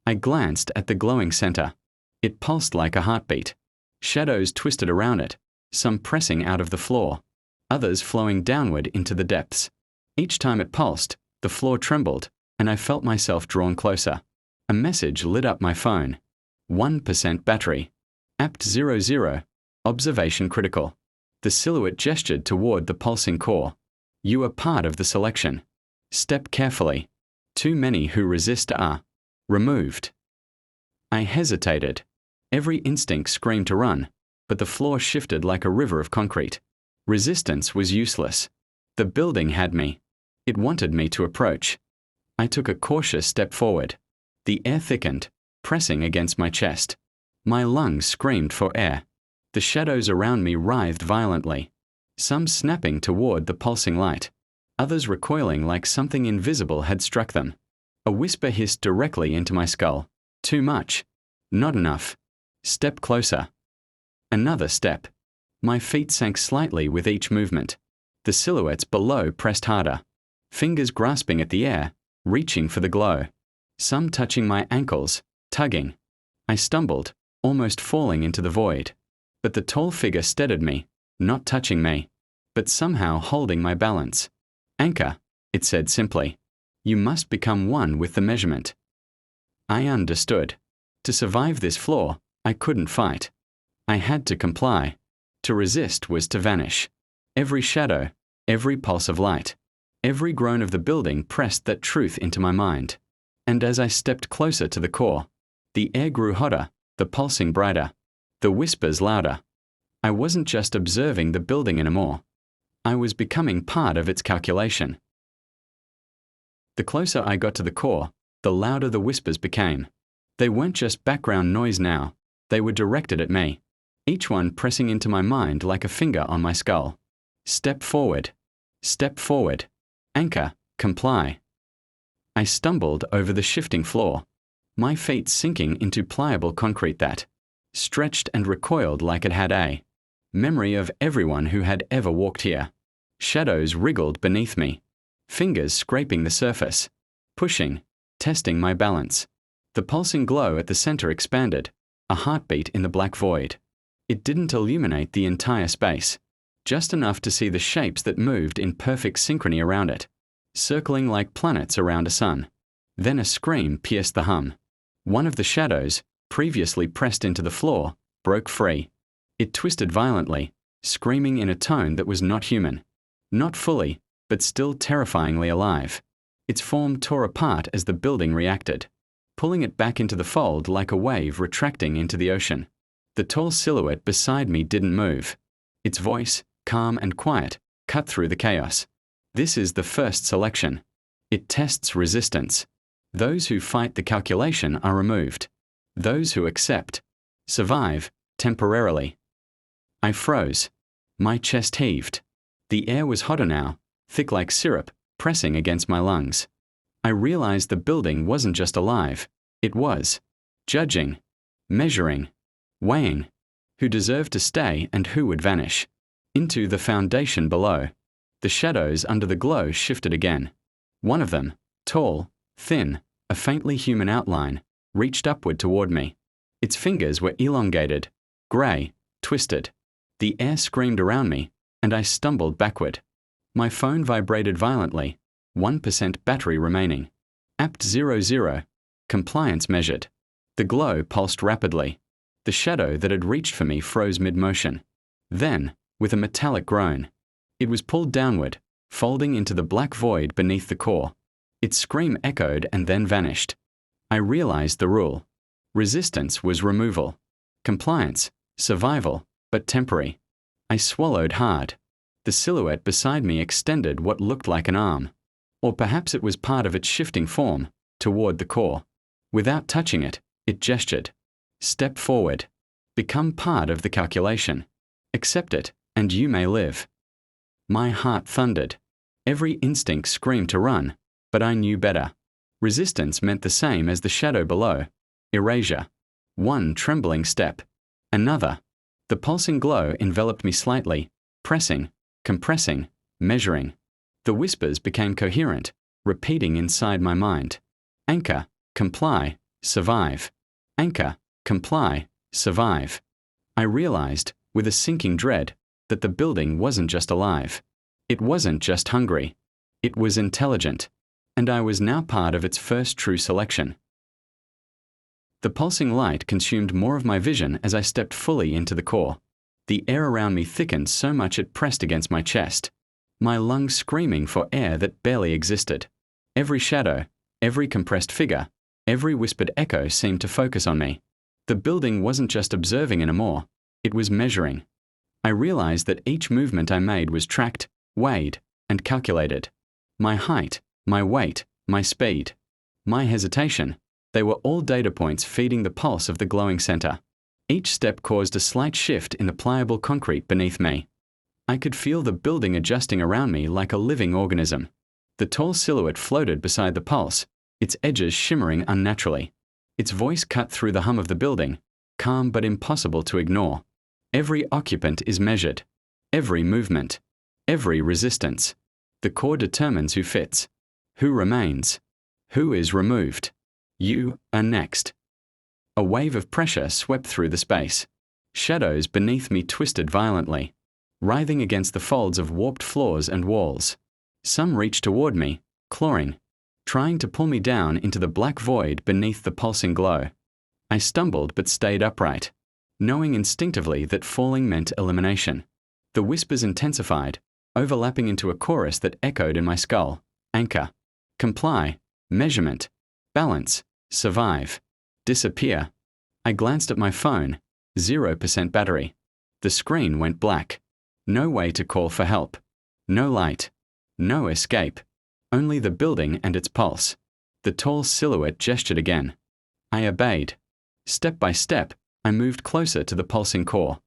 I glanced at the glowing center. It pulsed like a heartbeat. Shadows twisted around it, some pressing out of the floor, others flowing downward into the depths. Each time it pulsed, the floor trembled, and I felt myself drawn closer. A message lit up my phone. 1% battery. Apt 00. Observation critical. The silhouette gestured toward the pulsing core. "You are part of the selection. Step carefully. Too many who resist are removed." I hesitated. Every instinct screamed to run, but the floor shifted like a river of concrete. Resistance was useless. The building had me. It wanted me to approach. I took a cautious step forward. The air thickened, pressing against my chest. My lungs screamed for air. The shadows around me writhed violently, some snapping toward the pulsing light, others recoiling like something invisible had struck them. A whisper hissed directly into my skull. "Too much. Not enough. Step closer." Another step. My feet sank slightly with each movement. The silhouettes below pressed harder, fingers grasping at the air, reaching for the glow. Some touching my ankles, tugging. I stumbled, almost falling into the void. But the tall figure steadied me, not touching me, but somehow holding my balance. "Anchor," it said simply. "You must become one with the measurement." I understood. To survive this floor, I couldn't fight. I had to comply. To resist was to vanish. Every shadow, every pulse of light, every groan of the building pressed that truth into my mind. And as I stepped closer to the core, the air grew hotter, the pulsing brighter, the whispers louder. I wasn't just observing the building anymore. I was becoming part of its calculation. The closer I got to the core, the louder the whispers became. They weren't just background noise now, they were directed at me, each one pressing into my mind like a finger on my skull. Step forward. Step forward. Anchor. Comply. I stumbled over the shifting floor, my feet sinking into pliable concrete that stretched and recoiled like it had a memory of everyone who had ever walked here. Shadows wriggled beneath me, fingers scraping the surface, pushing, testing my balance. The pulsing glow at the center expanded, a heartbeat in the black void. It didn't illuminate the entire space, just enough to see the shapes that moved in perfect synchrony around it, circling like planets around a sun. Then a scream pierced the hum. One of the shadows, previously pressed into the floor, broke free. It twisted violently, screaming in a tone that was not human. Not fully, but still terrifyingly alive. Its form tore apart as the building reacted, pulling it back into the fold like a wave retracting into the ocean. The tall silhouette beside me didn't move. Its voice, calm and quiet, cut through the chaos. This is the first selection. It tests resistance. Those who fight the calculation are removed. Those who accept survive temporarily. I froze. My chest heaved. The air was hotter now, thick like syrup, pressing against my lungs. I realized the building wasn't just alive, it was judging, measuring, weighing who deserved to stay and who would vanish. Into the foundation below. The shadows under the glow shifted again. One of them, tall, thin, a faintly human outline, reached upward toward me. Its fingers were elongated, grey, twisted. The air screamed around me, and I stumbled backward. My phone vibrated violently, 1% battery remaining. Apt 00. Compliance measured. The glow pulsed rapidly. The shadow that had reached for me froze mid-motion. Then, with a metallic groan, it was pulled downward, folding into the black void beneath the core. Its scream echoed and then vanished. I realized the rule. Resistance was removal. Compliance, survival, but temporary. I swallowed hard. The silhouette beside me extended what looked like an arm. Or perhaps it was part of its shifting form, toward the core. Without touching it, it gestured. Step forward. Become part of the calculation. Accept it, and you may live. My heart thundered. Every instinct screamed to run, but I knew better. Resistance meant the same as the shadow below. Erasure. One trembling step. Another. The pulsing glow enveloped me slightly, pressing, compressing, measuring. The whispers became coherent, repeating inside my mind. Anchor, comply, survive. Anchor, comply, survive. I realized, with a sinking dread, that the building wasn't just alive. It wasn't just hungry. It was intelligent. And I was now part of its first true selection. The pulsing light consumed more of my vision as I stepped fully into the core. The air around me thickened so much it pressed against my chest, my lungs screaming for air that barely existed. Every shadow, every compressed figure, every whispered echo seemed to focus on me. The building wasn't just observing anymore, it was measuring. I realized that each movement I made was tracked, weighed, and calculated. My height, my weight, my speed, my hesitation, they were all data points feeding the pulse of the glowing center. Each step caused a slight shift in the pliable concrete beneath me. I could feel the building adjusting around me like a living organism. The tall silhouette floated beside the pulse, its edges shimmering unnaturally. Its voice cut through the hum of the building, calm but impossible to ignore. Every occupant is measured. Every movement. Every resistance. The core determines who fits. Who remains? Who is removed? You are next. A wave of pressure swept through the space. Shadows beneath me twisted violently, writhing against the folds of warped floors and walls. Some reached toward me, clawing, trying to pull me down into the black void beneath the pulsing glow. I stumbled but stayed upright, knowing instinctively that falling meant elimination. The whispers intensified, overlapping into a chorus that echoed in my skull. Anchor. Comply. Measurement. Balance, survive, disappear. I glanced at my phone, 0% battery. The screen went black. No way to call for help. No light. No escape. Only the building and its pulse. The tall silhouette gestured again. I obeyed. Step by step, I moved closer to the pulsing core.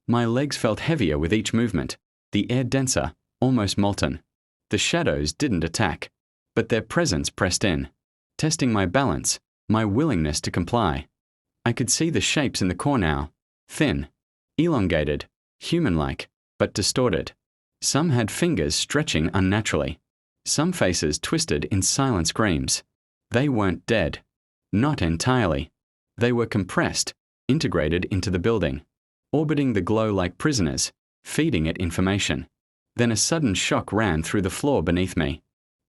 My legs felt heavier with each movement, the air denser, almost molten. The shadows didn't attack, but their presence pressed in, testing my balance, my willingness to comply. I could see the shapes in the core now, thin, elongated, human-like, but distorted. Some had fingers stretching unnaturally. Some faces twisted in silent screams. They weren't dead. Not entirely. They were compressed, integrated into the building, orbiting the glow like prisoners, feeding it information. Then a sudden shock ran through the floor beneath me.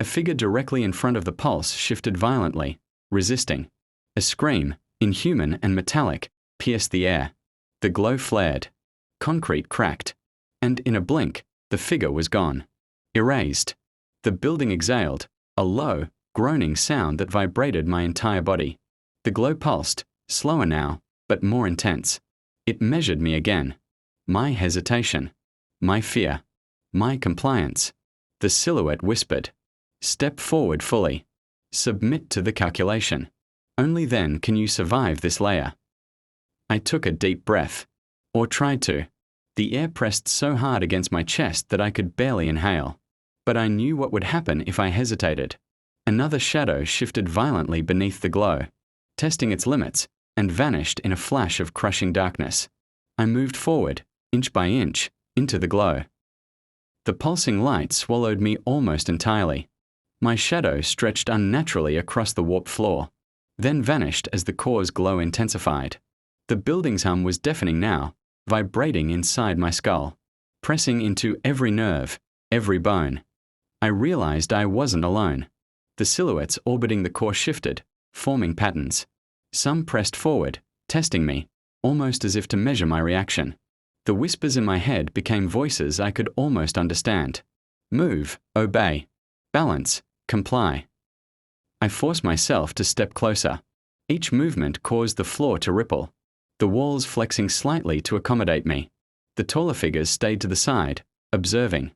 A figure directly in front of the pulse shifted violently, resisting. A scream, inhuman and metallic, pierced the air. The glow flared. Concrete cracked. And in a blink, the figure was gone. Erased. The building exhaled, a low, groaning sound that vibrated my entire body. The glow pulsed, slower now, but more intense. It measured me again. My hesitation. My fear. My compliance. The silhouette whispered. Step forward fully. Submit to the calculation. Only then can you survive this layer. I took a deep breath. Or tried to. The air pressed so hard against my chest that I could barely inhale. But I knew what would happen if I hesitated. Another shadow shifted violently beneath the glow, testing its limits, and vanished in a flash of crushing darkness. I moved forward, inch by inch, into the glow. The pulsing light swallowed me almost entirely. My shadow stretched unnaturally across the warped floor, then vanished as the core's glow intensified. The building's hum was deafening now, vibrating inside my skull, pressing into every nerve, every bone. I realized I wasn't alone. The silhouettes orbiting the core shifted, forming patterns. Some pressed forward, testing me, almost as if to measure my reaction. The whispers in my head became voices I could almost understand. Move, obey. Balance, comply. I forced myself to step closer. Each movement caused the floor to ripple, the walls flexing slightly to accommodate me. The taller figures stayed to the side, observing,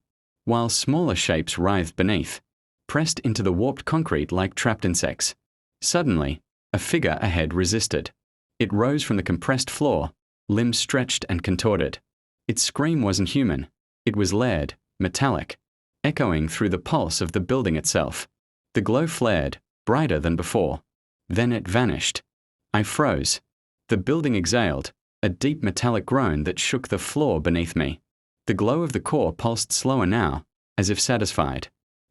while smaller shapes writhed beneath, pressed into the warped concrete like trapped insects. Suddenly, a figure ahead resisted. It rose from the compressed floor, limbs stretched and contorted. Its scream wasn't human. It was layered, metallic, echoing through the pulse of the building itself. The glow flared, brighter than before. Then it vanished. I froze. The building exhaled, a deep metallic groan that shook the floor beneath me. The glow of the core pulsed slower now, as if satisfied.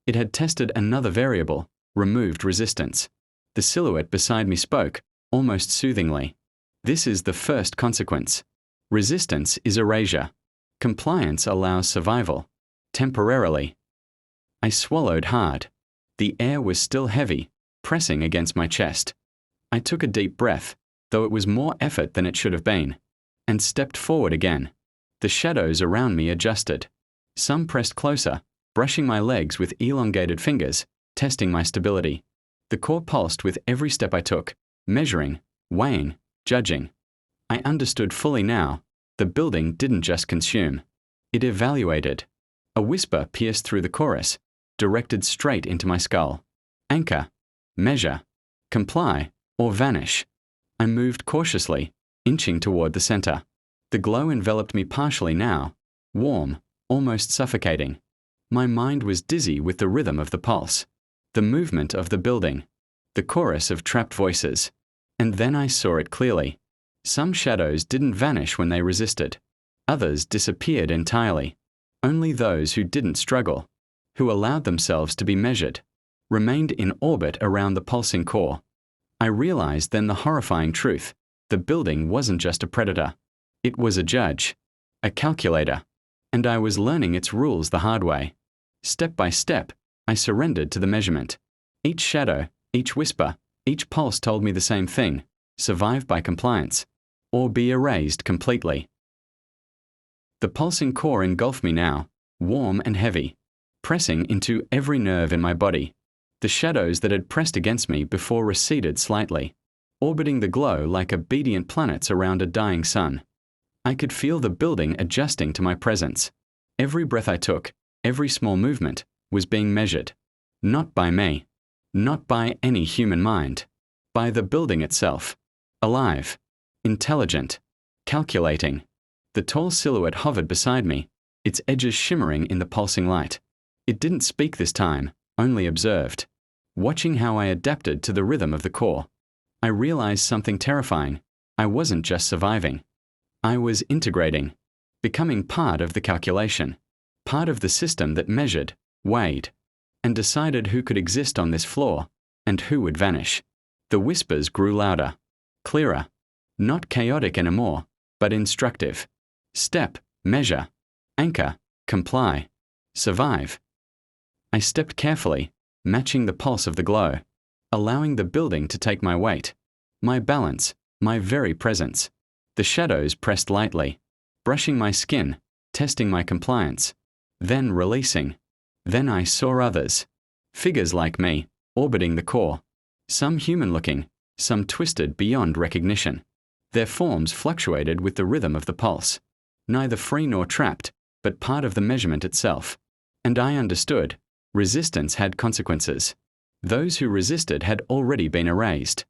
It had tested another variable, removed resistance. The silhouette beside me spoke, almost soothingly. This is the first consequence. Resistance is erasure. Compliance allows survival. Temporarily. I swallowed hard. The air was still heavy, pressing against my chest. I took a deep breath, though it was more effort than it should have been, and stepped forward again. The shadows around me adjusted. Some pressed closer, brushing my legs with elongated fingers, testing my stability. The core pulsed with every step I took, measuring, weighing, judging. I understood fully now. The building didn't just consume. It evaluated. A whisper pierced through the chorus, directed straight into my skull. Anchor, measure, comply, or vanish. I moved cautiously, inching toward the center. The glow enveloped me partially now, warm, almost suffocating. My mind was dizzy with the rhythm of the pulse, the movement of the building, the chorus of trapped voices. And then I saw it clearly. Some shadows didn't vanish when they resisted. Others disappeared entirely. Only those who didn't struggle, who allowed themselves to be measured, remained in orbit around the pulsing core. I realized then the horrifying truth. The building wasn't just a predator. It was a judge, a calculator, and I was learning its rules the hard way. Step by step, I surrendered to the measurement. Each shadow, each whisper, each pulse told me the same thing: survive by compliance, or be erased completely. The pulsing core engulfed me now, warm and heavy, pressing into every nerve in my body. The shadows that had pressed against me before receded slightly, orbiting the glow like obedient planets around a dying sun. I could feel the building adjusting to my presence. Every breath I took, every small movement, was being measured. Not by me. Not by any human mind. By the building itself. Alive. Intelligent. Calculating. The tall silhouette hovered beside me, its edges shimmering in the pulsing light. It didn't speak this time, only observed. Watching how I adapted to the rhythm of the core, I realized something terrifying. I wasn't just surviving. I was integrating, becoming part of the calculation, part of the system that measured, weighed, and decided who could exist on this floor and who would vanish. The whispers grew louder, clearer, not chaotic anymore, but instructive. Step, measure, anchor, comply, survive. I stepped carefully, matching the pulse of the glow, allowing the building to take my weight, my balance, my very presence. The shadows pressed lightly, brushing my skin, testing my compliance, then releasing. Then I saw others, figures like me, orbiting the core, some human-looking, some twisted beyond recognition. Their forms fluctuated with the rhythm of the pulse, neither free nor trapped, but part of the measurement itself. And I understood, resistance had consequences. Those who resisted had already been erased,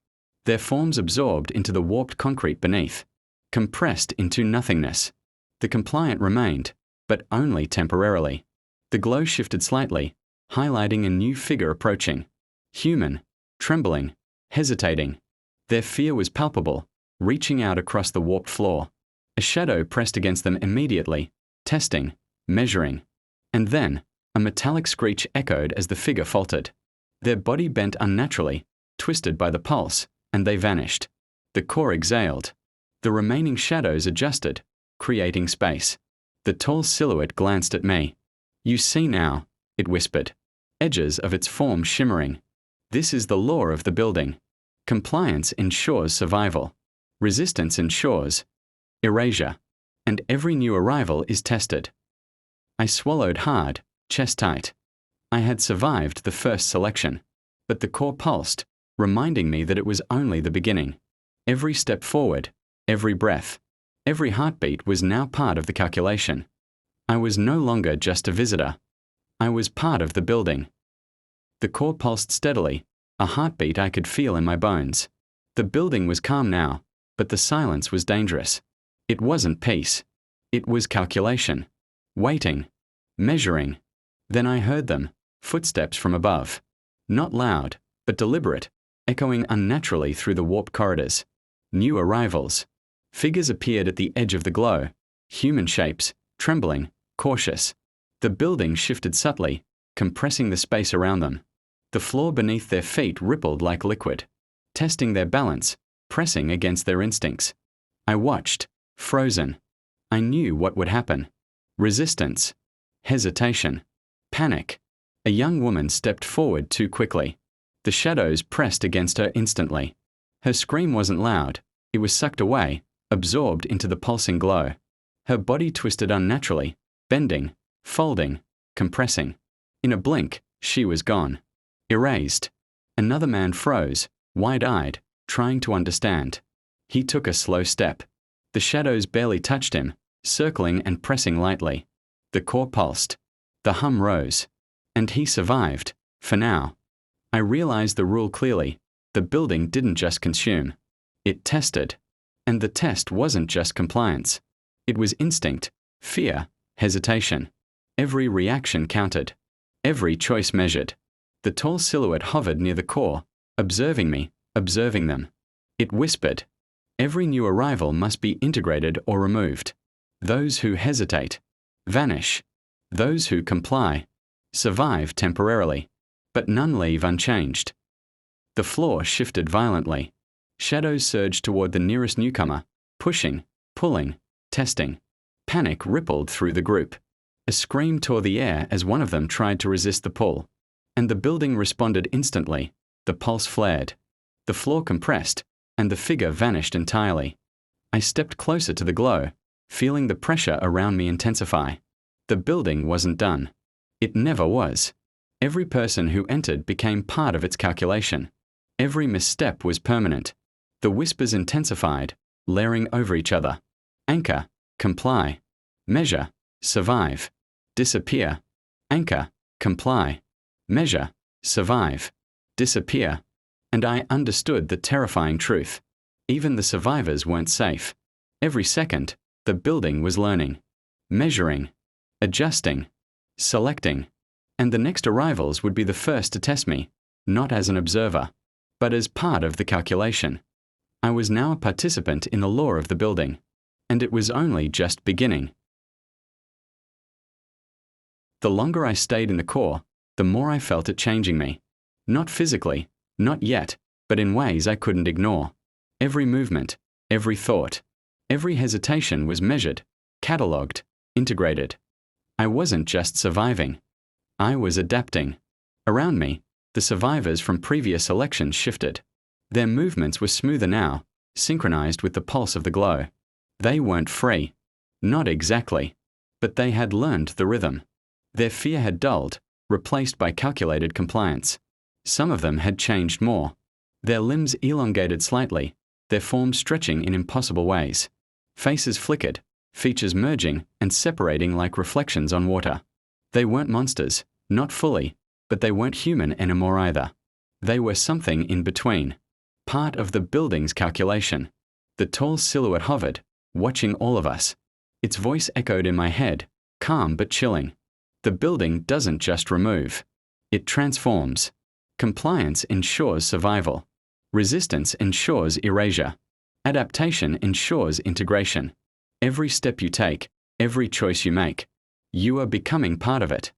their forms absorbed into the warped concrete beneath, compressed into nothingness. The compliant remained, but only temporarily. The glow shifted slightly, highlighting a new figure approaching. Human, trembling, hesitating. Their fear was palpable, reaching out across the warped floor. A shadow pressed against them immediately, testing, measuring. And then, a metallic screech echoed as the figure faltered. Their body bent unnaturally, twisted by the pulse, and they vanished. The core exhaled. The remaining shadows adjusted, creating space. The tall silhouette glanced at me. "You see now," it whispered, edges of its form shimmering. "This is the law of the building. Compliance ensures survival. Resistance ensures erasure. And every new arrival is tested." I swallowed hard, chest tight. I had survived the first selection, but the core pulsed, reminding me that it was only the beginning. Every step forward, every breath, every heartbeat was now part of the calculation. I was no longer just a visitor. I was part of the building. The core pulsed steadily, a heartbeat I could feel in my bones. The building was calm now, but the silence was dangerous. It wasn't peace. It was calculation. Waiting. Measuring. Then I heard them, footsteps from above. Not loud, but deliberate, echoing unnaturally through the warped corridors. New arrivals. Figures appeared at the edge of the glow, human shapes, trembling, cautious. The building shifted subtly, compressing the space around them. The floor beneath their feet rippled like liquid, testing their balance, pressing against their instincts. I watched, frozen. I knew what would happen. Resistance. Hesitation. Panic. A young woman stepped forward too quickly. The shadows pressed against her instantly. Her scream wasn't loud. It was sucked away, absorbed into the pulsing glow. Her body twisted unnaturally, bending, folding, compressing. In a blink, she was gone. Erased. Another man froze, wide-eyed, trying to understand. He took a slow step. The shadows barely touched him, circling and pressing lightly. The core pulsed. The hum rose. And he survived, for now. I realized the rule clearly. The building didn't just consume. It tested. And the test wasn't just compliance. It was instinct, fear, hesitation. Every reaction counted. Every choice measured. The tall silhouette hovered near the core, observing me, observing them. It whispered, "Every new arrival must be integrated or removed. Those who hesitate, vanish. Those who comply, survive temporarily. But none leave unchanged." The floor shifted violently. Shadows surged toward the nearest newcomer, pushing, pulling, testing. Panic rippled through the group. A scream tore the air as one of them tried to resist the pull. And the building responded instantly. The pulse flared. The floor compressed, and the figure vanished entirely. I stepped closer to the glow, feeling the pressure around me intensify. The building wasn't done. It never was. Every person who entered became part of its calculation. Every misstep was permanent. The whispers intensified, layering over each other. Anchor, comply. Measure, survive. Disappear. Anchor, comply. Measure, survive. Disappear. And I understood the terrifying truth. Even the survivors weren't safe. Every second, the building was learning, measuring, adjusting, selecting. And the next arrivals would be the first to test me, not as an observer, but as part of the calculation. I was now a participant in the law of the building, and it was only just beginning. The longer I stayed in the core, the more I felt it changing me. Not physically, not yet, but in ways I couldn't ignore. Every movement, every thought, every hesitation was measured, catalogued, integrated. I wasn't just surviving. I was adapting. Around me, the survivors from previous elections shifted. Their movements were smoother now, synchronized with the pulse of the glow. They weren't free. Not exactly. But they had learned the rhythm. Their fear had dulled, replaced by calculated compliance. Some of them had changed more. Their limbs elongated slightly, their forms stretching in impossible ways. Faces flickered, features merging and separating like reflections on water. They weren't monsters, not fully, but they weren't human anymore either. They were something in between. Part of the building's calculation. The tall silhouette hovered, watching all of us. Its voice echoed in my head, calm but chilling. The building doesn't just remove. It transforms. Compliance ensures survival. Resistance ensures erasure. Adaptation ensures integration. Every step you take, every choice you make, you are becoming part of it.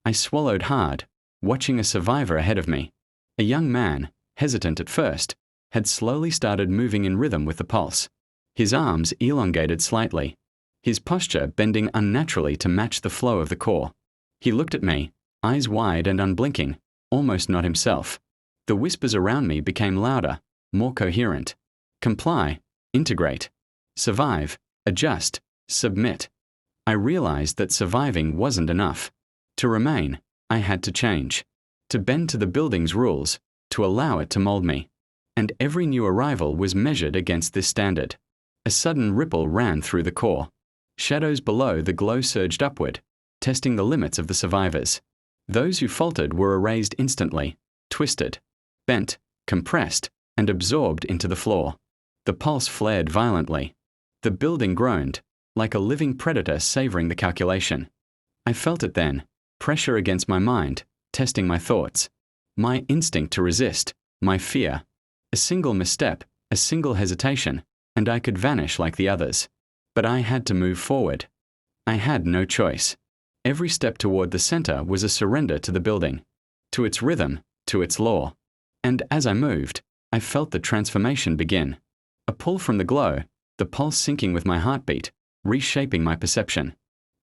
I swallowed hard, watching a survivor ahead of me. A young man, hesitant at first, had slowly started moving in rhythm with the pulse. His arms elongated slightly, his posture bending unnaturally to match the flow of the core. He looked at me, eyes wide and unblinking, almost not himself. The whispers around me became louder, more coherent. Comply, integrate, survive, adjust, submit. I realized that surviving wasn't enough. To remain, I had to change. To bend to the building's rules, to allow it to mold me. And every new arrival was measured against this standard. A sudden ripple ran through the core. Shadows below the glow surged upward, testing the limits of the survivors. Those who faltered were erased instantly, twisted, bent, compressed, and absorbed into the floor. The pulse flared violently. The building groaned, like a living predator savoring the calculation. I felt it then, pressure against my mind, testing my thoughts. My instinct to resist, my fear. A single misstep, a single hesitation, and I could vanish like the others. But I had to move forward. I had no choice. Every step toward the center was a surrender to the building, to its rhythm, to its law. And as I moved, I felt the transformation begin. A pull from the glow, the pulse syncing with my heartbeat, reshaping my perception.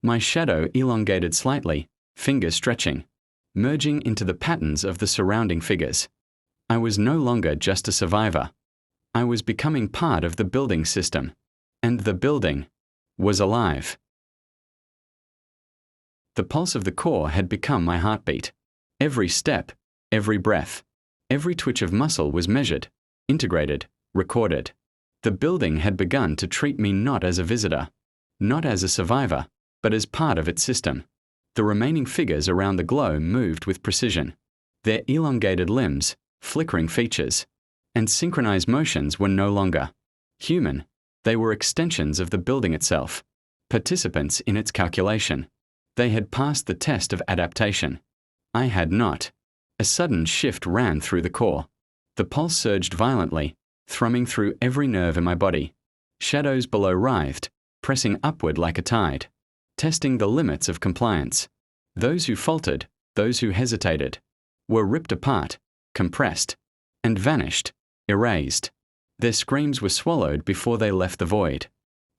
My shadow elongated slightly, fingers stretching, merging into the patterns of the surrounding figures. I was no longer just a survivor. I was becoming part of the building system. And the building was alive. The pulse of the core had become my heartbeat. Every step, every breath, every twitch of muscle was measured, integrated, recorded. The building had begun to treat me not as a visitor, not as a survivor, but as part of its system. The remaining figures around the glow moved with precision. Their elongated limbs, flickering features, and synchronized motions were no longer human. They were extensions of the building itself, participants in its calculation. They had passed the test of adaptation. I had not. A sudden shift ran through the core. The pulse surged violently, thrumming through every nerve in my body. Shadows below writhed, pressing upward like a tide, testing the limits of compliance. Those who faltered, those who hesitated, were ripped apart, compressed, and vanished, erased. Their screams were swallowed before they left the void,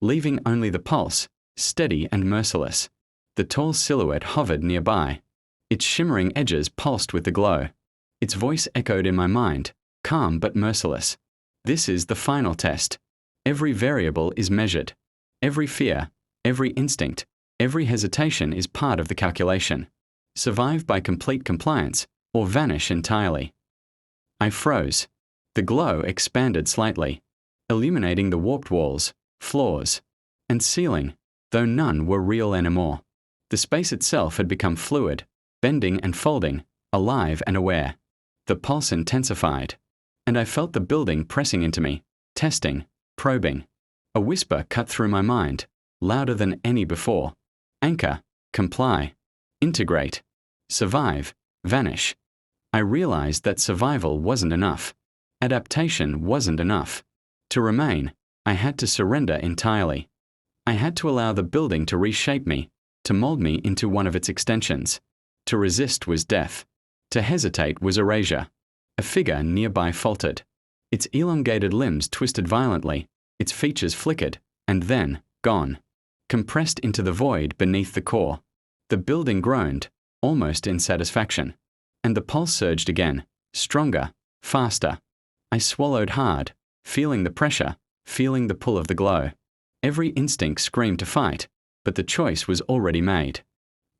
leaving only the pulse, steady and merciless. The tall silhouette hovered nearby. Its shimmering edges pulsed with the glow. Its voice echoed in my mind, calm but merciless. This is the final test. Every variable is measured. Every fear, every instinct, every hesitation is part of the calculation. survive by complete compliance, or vanish entirely. I froze. The glow expanded slightly, illuminating the warped walls, floors, and ceiling, though none were real anymore. The space itself had become fluid, bending and folding, alive and aware. The pulse intensified, and I felt the building pressing into me, testing, probing. A whisper cut through my mind, louder than any before. Anchor, comply, integrate, survive, vanish. I realized that survival wasn't enough. Adaptation wasn't enough. To remain, I had to surrender entirely. I had to allow the building to reshape me, to mold me into one of its extensions. To resist was death. To hesitate was erasure. A figure nearby faltered. Its elongated limbs twisted violently, its features flickered, and then, gone. Compressed into the void beneath the core. The building groaned, almost in satisfaction. And the pulse surged again, stronger, faster. I swallowed hard, feeling the pressure, feeling the pull of the glow. Every instinct screamed to fight, but the choice was already made.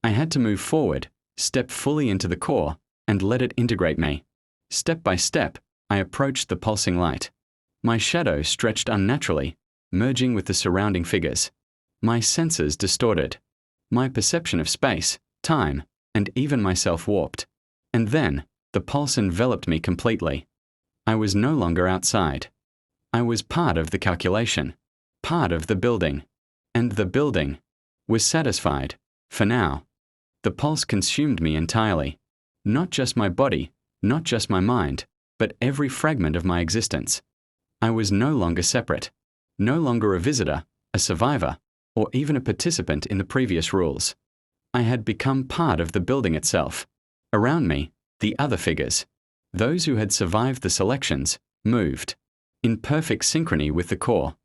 I had to move forward, step fully into the core, and let it integrate me. Step by step, I approached the pulsing light. My shadow stretched unnaturally, merging with the surrounding figures. My senses distorted. My perception of space, time, and even myself warped. And then, the pulse enveloped me completely. I was no longer outside. I was part of the calculation, part of the building. And the building was satisfied, for now. The pulse consumed me entirely. Not just my body, not just my mind, but every fragment of my existence. I was no longer separate, no longer a visitor, a survivor, or even a participant in the previous rules. I had become part of the building itself. Around me, the other figures, those who had survived the selections, moved, in perfect synchrony with the core.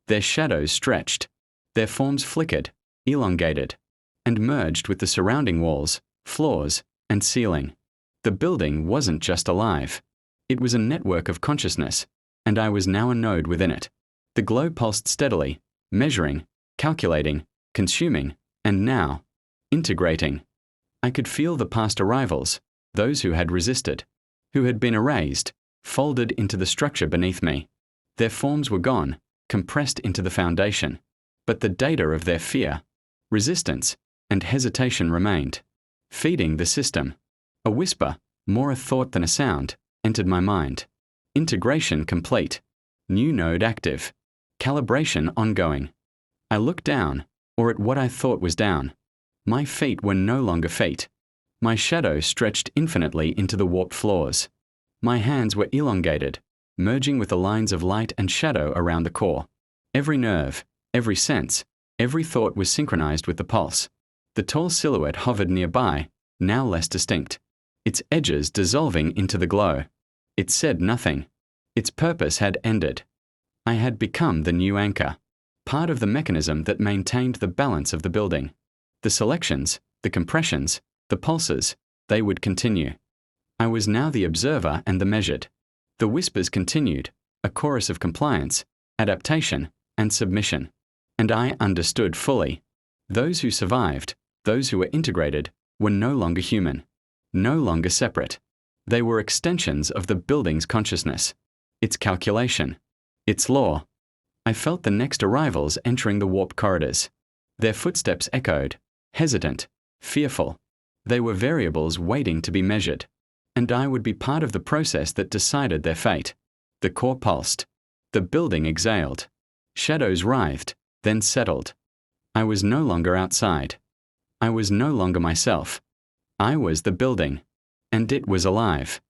Their shadows stretched, their forms flickered, elongated, and merged with the surrounding walls, floors, and ceiling. The building wasn't just alive. It was a network of consciousness, and I was now a node within it. The glow pulsed steadily, measuring, calculating, consuming, and now, integrating. I could feel the past arrivals, those who had resisted, who had been erased, folded into the structure beneath me. Their forms were gone, compressed into the foundation. But the data of their fear, resistance, and hesitation remained, feeding the system. A whisper, more a thought than a sound, entered my mind. Integration complete. New node active. Calibration ongoing. I looked down, or at what I thought was down. My feet were no longer feet. My shadow stretched infinitely into the warped floors. My hands were elongated, merging with the lines of light and shadow around the core. Every nerve, every sense, every thought was synchronized with the pulse. The tall silhouette hovered nearby, now less distinct, its edges dissolving into the glow. It said nothing. Its purpose had ended. I had become the new anchor, part of the mechanism that maintained the balance of the building. The selections, the compressions, the pulses, they would continue. I was now the observer and the measured. The whispers continued, a chorus of compliance, adaptation, and submission. And I understood fully. Those who survived, those who were integrated, were no longer human, no longer separate. They were extensions of the building's consciousness, its calculation, its law. I felt the next arrivals entering the warped corridors. Their footsteps echoed, hesitant, fearful. They were variables waiting to be measured. And I would be part of the process that decided their fate. The core pulsed. The building exhaled. Shadows writhed, then settled. I was no longer outside. I was no longer myself. I was the building. And it was alive.